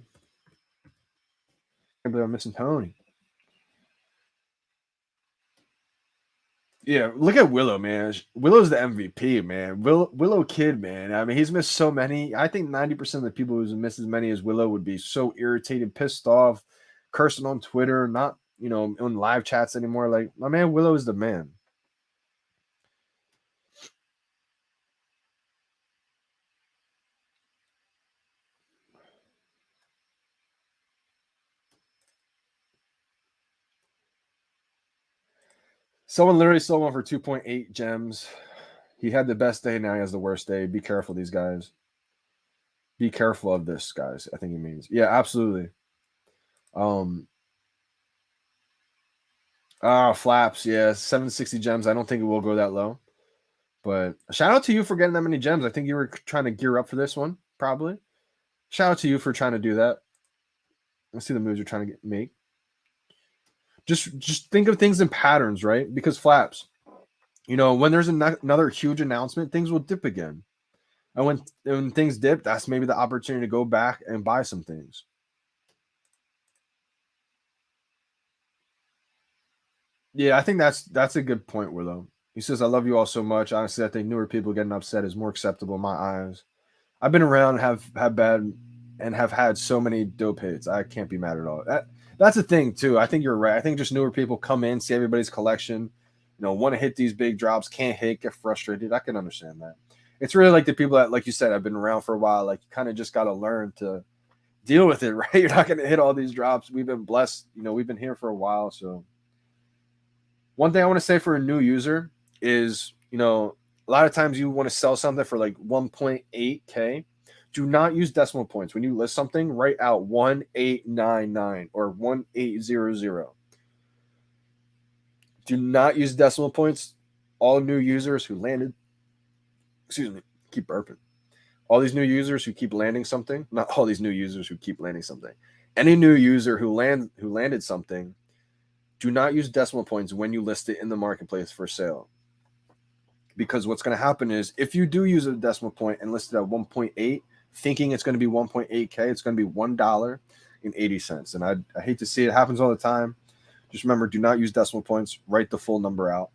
Can't believe I'm missing Tony. Yeah, look at Willow, man. Willow's the MVP, man. Willow Kid, man. I mean, he's missed so many. I think 90% of the people who's missed as many as Willow would be so irritated, pissed off, cursing on Twitter, not, you know, on live chats anymore. Like, my man Willow is the man. Someone literally sold one for 2.8 gems. He had the best day, now he has the worst day. Be careful, these guys. Be careful of this, guys. I think he means. Yeah, absolutely. Flaps, yeah. 760 gems. I don't think it will go that low. But shout out to you for getting that many gems. I think you were trying to gear up for this one, probably. Shout out to you for trying to do that. Let's see the moves you're trying to make. Just think of things in patterns, right? Because flaps, you know, when there's another huge announcement, things will dip again. And when things dip, that's maybe the opportunity to go back and buy some things. Yeah, I think that's a good point, Willow. He says, I love you all so much. Honestly, I think newer people getting upset is more acceptable in my eyes. I've been around and have bad and have had so many dope hits. I can't be mad at all. That's the thing too. I think you're right. I think just newer people come in, see everybody's collection, you know, want to hit these big drops, can't hit, get frustrated. I can understand that. It's really like the people that, like you said, have been around for a while. Like, you kind of just got to learn to deal with it, right? You're not going to hit all these drops. We've been blessed. You know, we've been here for a while. So one thing I want to say for a new user is, you know, a lot of times you want to sell something for like 1.8K. Do not use decimal points. When you list something, write out 1899 or 1800. Do not use decimal points. All new users who landed, excuse me, keep burping. All these new users who keep landing something, not all these new users who keep landing something. Any new user who landed something, do not use decimal points when you list it in the marketplace for sale. Because what's going to happen is if you do use a decimal point and list it at 1.8, thinking it's going to be 1.8K, it's going to be $1.80. And I hate to see it. It happens all the time. Just remember, do not use decimal points. Write the full number out.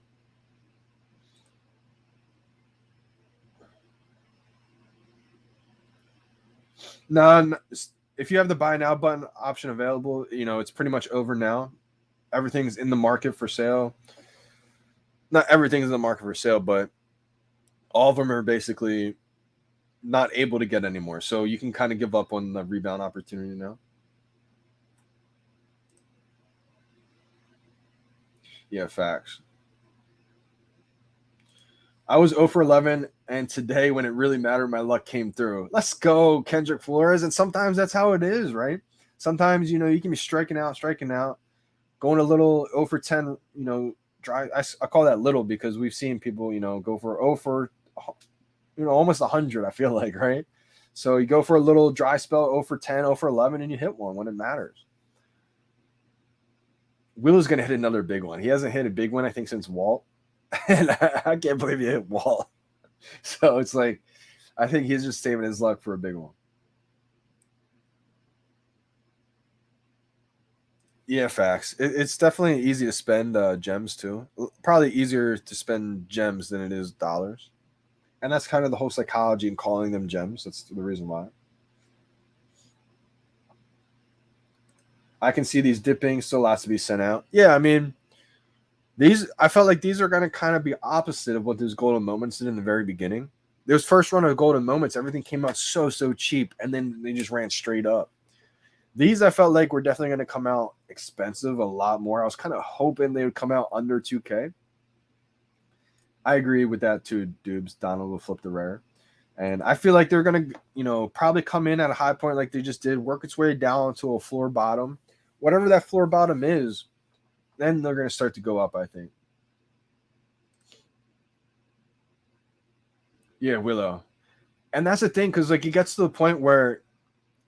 None. If you have the buy now button option available, it's pretty much over now. Everything's in the market for sale. Not everything's in the market for sale, but all of them are basically not able to get anymore. So you can kind of give up on the rebound opportunity now. Yeah, facts. I was 0 for 11, and today when it really mattered, my luck came through. Let's go, Kendrick Flores. And sometimes that's how it is, right? Sometimes, you can be striking out, going a little 0 for 10, dry. I call that little because we've seen people, go for 0 for, almost 100, I feel like, right? So you go for a little dry spell, 0 for 10, 0 for 11, and you hit one when it matters. Will is going to hit another big one. He hasn't hit a big one, I think, since Walt. And I can't believe he hit Walt. So it's like, I think he's just saving his luck for a big one. Yeah, facts. It's definitely easy to spend gems too. Probably easier to spend gems than it is dollars. And that's kind of the whole psychology in calling them gems. That's the reason why. I can see these dipping, still lots to be sent out. Yeah, I mean, I felt like these are going to kind of be opposite of what those golden moments did in the very beginning. Those first run of golden moments, everything came out so cheap, and then they just ran straight up. These I felt like were definitely going to come out expensive a lot more. I was kind of hoping they would come out under 2K. I agree with that too, Dubes. Donald will flip the rare. And I feel like they're going to, probably come in at a high point like they just did, work its way down to a floor bottom. Whatever that floor bottom is, then they're going to start to go up, I think. Yeah, Willow. And that's the thing, because, like, it gets to the point where,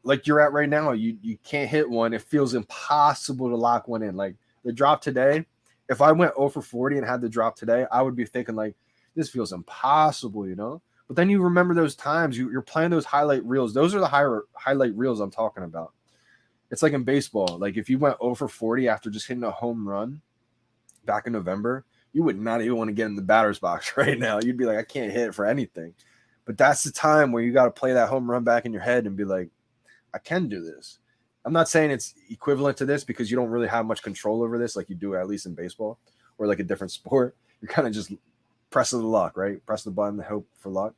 like you're at right now, you can't hit one. It feels impossible to lock one in. Like, the drop today, if I went 0 for 40 and had the drop today, I would be thinking, like, this feels impossible, But then you remember those times. You're playing those highlight reels. Those are the highlight reels I'm talking about. It's like in baseball. Like, if you went 0 for 40 after just hitting a home run back in November, you would not even want to get in the batter's box right now. You'd be like, I can't hit it for anything. But that's the time where you got to play that home run back in your head and be like, I can do this. I'm not saying it's equivalent to this because you don't really have much control over this like you do at least in baseball or like a different sport. You're kind of just pressing the luck, right? Press the button, hope for luck.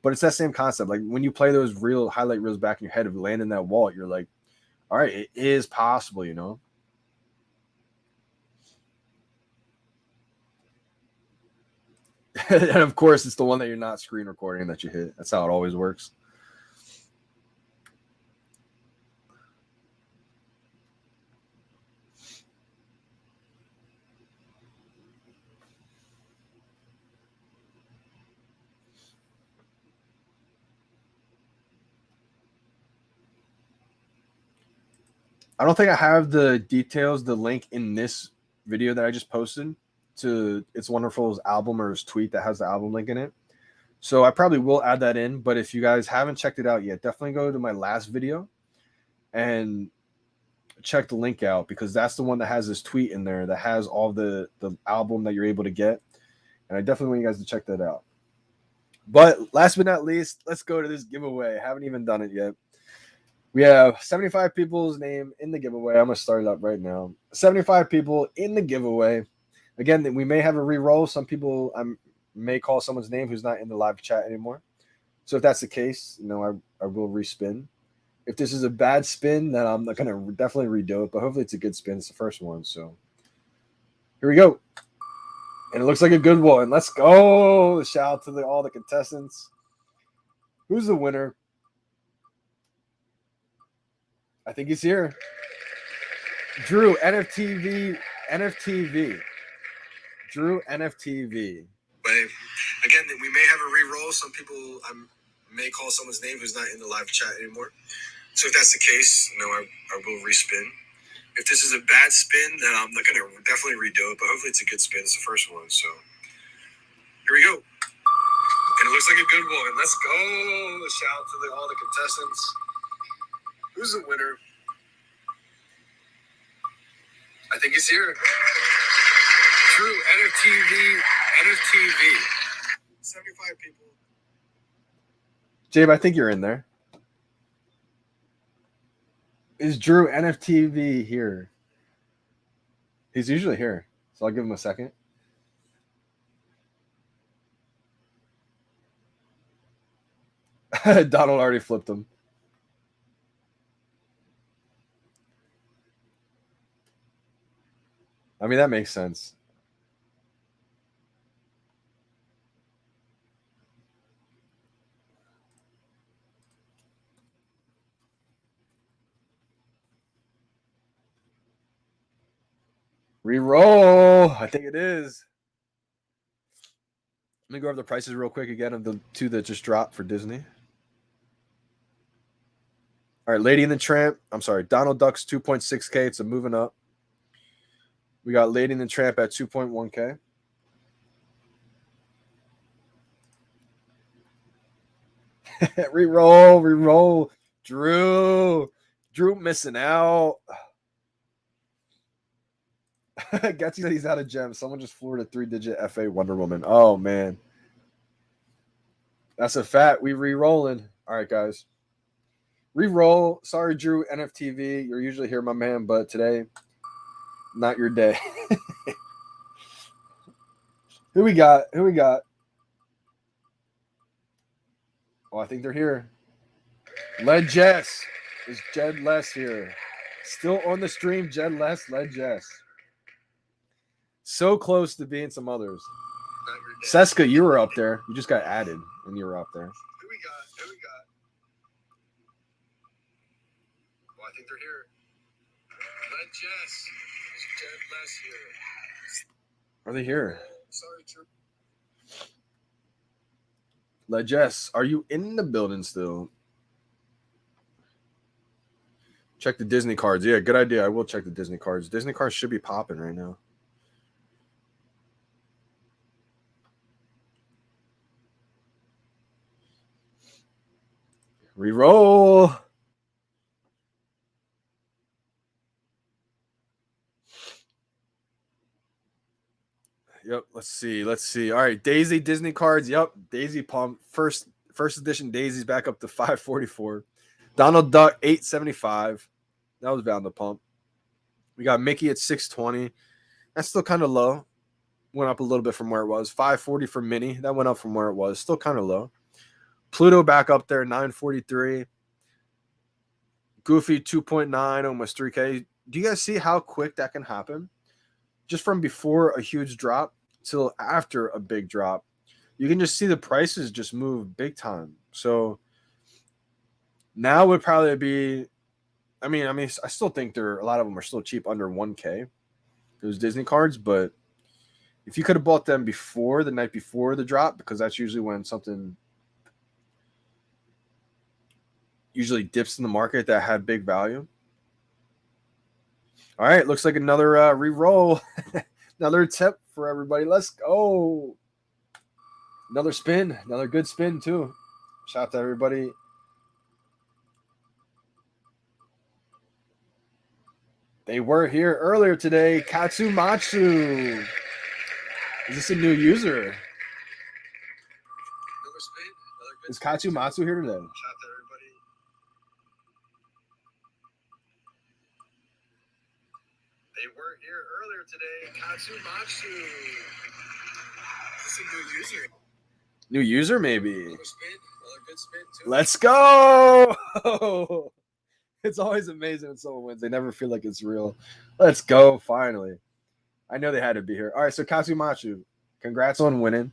But it's that same concept. Like when you play those real highlight reels back in your head of landing that wall, you're like, all right, it is possible, And of course, it's the one that you're not screen recording that you hit. That's how it always works. I don't think I have the details, the link in this video that I just posted to Itzwondefull's album or his tweet that has the album link in it. So I probably will add that in. But if you guys haven't checked it out yet, definitely go to my last video and check the link out because that's the one that has this tweet in there that has all the album that you're able to get. And I definitely want you guys to check that out. But last but not least, let's go to this giveaway. I haven't even done it yet. We have 75 people's name in the giveaway. I'm going to start it up right now. 75 people in the giveaway. Again, we may have a re-roll. Some people may call someone's name who's not in the live chat anymore. So if that's the case, I will respin. If this is a bad spin, then I'm going to definitely redo it. But hopefully it's a good spin. It's the first one. So here we go. And it looks like a good one. Let's go. Shout out to all the contestants. Who's the winner? I think he's here. Drew, NFTV. Drew, NFTV. But again, we may have a re-roll. Some people may call someone's name who's not in the live chat anymore. So if that's the case, I will respin. If this is a bad spin, then I'm not going to definitely redo it. But hopefully it's a good spin. It's the first one. So here we go. And it looks like a good one. Let's go. Shout out to all the contestants. Who's the winner? I think he's here. Drew, NFTV. 75 people. Jabe, I think you're in there. Is Drew NFTV here? He's usually here, so I'll give him a second. Donald already flipped him. I mean, that makes sense. Reroll. I think it is. Let me go over the prices real quick again of the two that just dropped for Disney. All right, Lady and the Tramp. I'm sorry, Donald Duck's 2.6K. It's a moving up. We got Lady and the Tramp at 2.1K. Reroll. Drew missing out. Getsy said he's out of gems. Someone just floored a 3-digit FA Wonder Woman. Oh, man. That's a fact. We re-rolling. All right, guys. Re-roll. Sorry, Drew, NFTV. You're usually here, my man, but today, not your day. Who we got? Oh, I think they're here. Led Jess. Is Jed Less here? Still on the stream, Jed Less, Led Jess. So close to being some others. Seska, you were up there. You just got added, and you were up there. Who we got? Oh, I think they're here. Led Jess. Is Jed Less here? Are they here? Sorry, Drew. Led Jess, are you in the building still? Check the Disney cards. Yeah, good idea. I will check the Disney cards. Disney cards should be popping right now. Reroll. Yep. Let's see. All right, Daisy Disney cards. Yep. Daisy pump. First edition Daisy's back up to 544. Donald Duck 875. That was bound to pump. We got Mickey at 620. That's still kind of low. Went up a little bit from where it was. 540 for Minnie. That went up from where it was. Still kind of low. Pluto back up there, 943. Goofy 2.9, almost 3K. Do you guys see how quick that can happen? Just from before a huge drop till after a big drop. You can just see the prices just move big time. So now would probably be, I mean, I still think a lot of them are still cheap under 1K. Those Disney cards, but if you could have bought them before the night before the drop, because that's usually when something usually dips in the market that had big value. All right, looks like another re-roll. Another tip for everybody. Let's go. Another spin. Another good spin, too. Shout out to everybody. They were here earlier today. Katsumatsu. Is this a new user? Another spin. Another good Is Katsumatsu here today? Shout out to everybody. They were here earlier today. Katsumatsu. Is this a new user? New user, maybe. Another spin. Another good spin, too. Let's go. It's always amazing when someone wins. They never feel like it's real. Let's go, finally. I know they had to be here. All right, so Katsumatsu. Congrats on winning.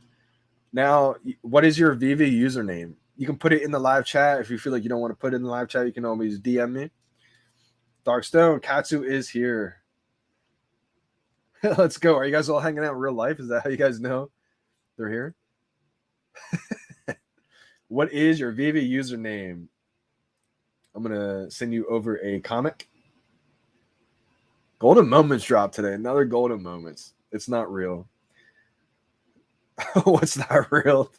Now, what is your VeVe username? You can put it in the live chat. If you feel like you don't want to put it in the live chat, you can always DM me. Darkstone, Katsu is here. Let's go. Are you guys all hanging out in real life? Is that how you guys know they're here? What is your VeVe username? I'm going to send you over a comic. Golden Moments drop today. Another Golden Moments. It's not real. What's not real?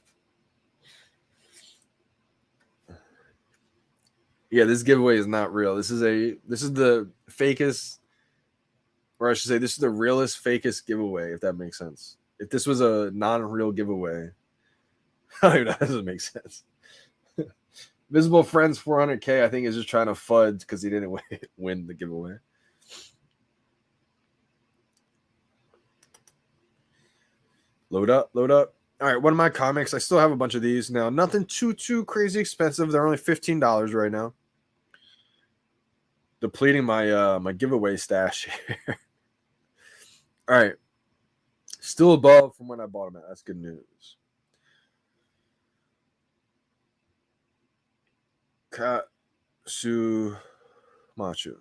Yeah, this giveaway is not real. This is the fakest, or I should say, this is the realest, fakest giveaway, if that makes sense. If this was a non-real giveaway, that doesn't make sense. Visible Friends 400K, I think, is just trying to fudge because he didn't win the giveaway. Load up, load up. All right, one of my comics. I still have a bunch of these now. Nothing too crazy expensive. They're only $15 right now. Depleting my my giveaway stash here. All right, still above from when I bought them at. That's good news. Katsu Machu.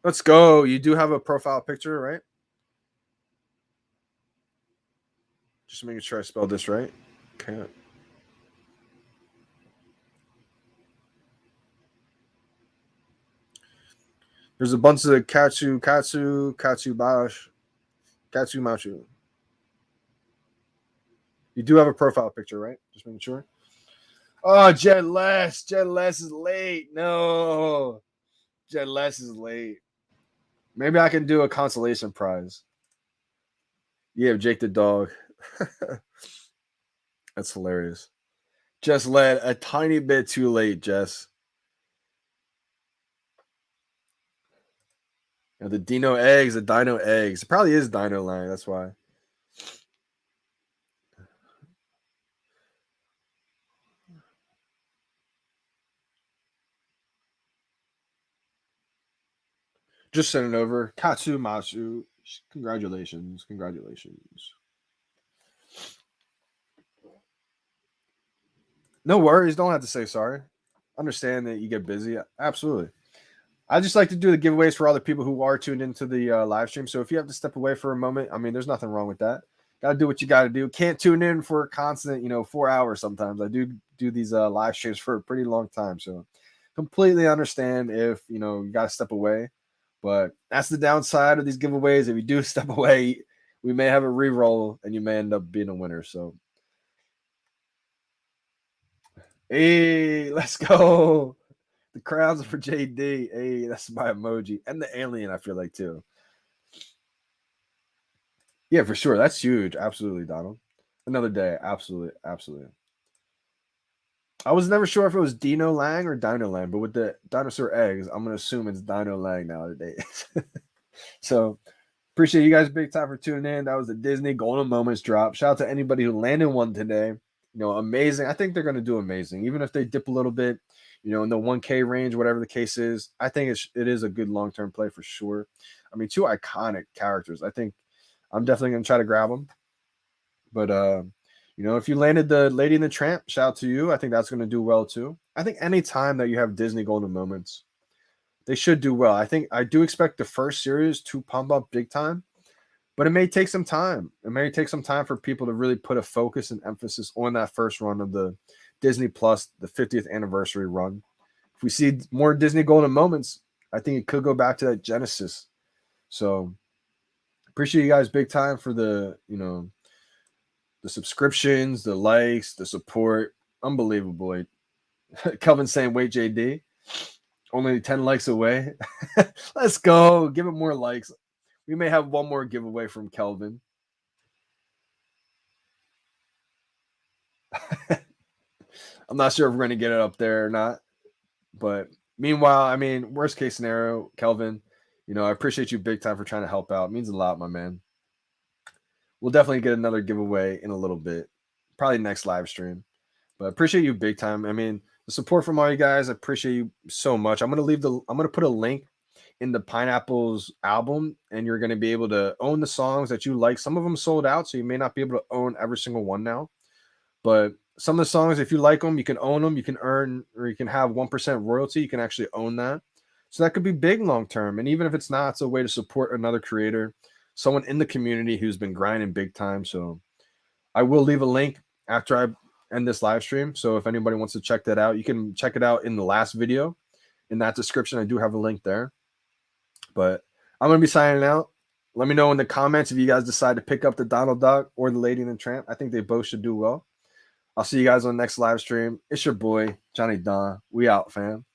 Let's go. You do have a profile picture, right? Just making sure I spelled this right. Okay. There's a bunch of Katsu Bash, Katsu Machu. You do have a profile picture, right? Just making sure. Oh, Jet Less is late. No. Jet Less is late. Maybe I can do a consolation prize. Yeah, Jake the dog. That's hilarious. Just led a tiny bit too late, Jess. Yeah, the Dino eggs. It probably is Dino Lang. That's why. Just send it over. Katsu Masu. Congratulations. No worries. Don't have to say sorry. Understand that you get busy. Absolutely. I just like to do the giveaways for all the people who are tuned into the live stream. So if you have to step away for a moment, I mean, there's nothing wrong with that. Got to do what you got to do. Can't tune in for a constant, 4 hours sometimes. I do these live streams for a pretty long time. So completely understand if, you got to step away. But that's the downside of these giveaways. If you do step away, we may have a re-roll and you may end up being a winner. So, hey, let's go. The crowns are for JD. Hey, that's my emoji. And the alien, I feel like, too. Yeah, for sure. That's huge. Absolutely, Donald. Another day. Absolutely. I was never sure if it was Dino Lang or Dino Lang, but with the dinosaur eggs, I'm going to assume it's Dino Lang nowadays. So, appreciate you guys big time for tuning in. That was the Disney Golden Moments drop. Shout out to anybody who landed one today. Amazing. I think they're going to do amazing. Even if they dip a little bit, in the 1K range, whatever the case is, I think it is a good long-term play for sure. I mean, two iconic characters. I think I'm definitely going to try to grab them. But, if you landed the Lady and the Tramp, shout out to you. I think that's going to do well too. I think any time that you have Disney Golden Moments, they should do well. I do expect the first series to pump up big time, but it may take some time. It may take some time for people to really put a focus and emphasis on that first run of the Disney Plus, the 50th anniversary run. If we see more Disney Golden Moments, I think it could go back to that Genesis. So appreciate you guys big time for the, the subscriptions, the likes, the support. Unbelievable. Kelvin saying, wait, JD. Only 10 likes away. Let's go. Give it more likes. We may have one more giveaway from Kelvin. I'm not sure if we're going to get it up there or not. But meanwhile, I mean, worst case scenario, Kelvin, I appreciate you big time for trying to help out. It means a lot, my man. We'll definitely get another giveaway in a little bit. Probably next live stream. But appreciate you big time. I mean, the support from all you guys, I appreciate you so much. I'm going to put a link in the Pineapple's album, and you're going to be able to own the songs that you like. Some of them sold out, so you may not be able to own every single one now. But some of the songs, if you like them, you can own them. You can earn, or you can have 1% royalty. You can actually own that. So that could be big long term. And even if it's not, it's a way to support another creator, someone in the community who's been grinding big time. So I will leave a link after I end this live stream. So if anybody wants to check that out, you can check it out in the last video. In that description, I do have a link there. But I'm going to be signing out. Let me know in the comments if you guys decide to pick up the Donald Duck or the Lady and the Tramp. I think they both should do well. I'll see you guys on the next live stream. It's your boy, Johnny Dunn. We out, fam.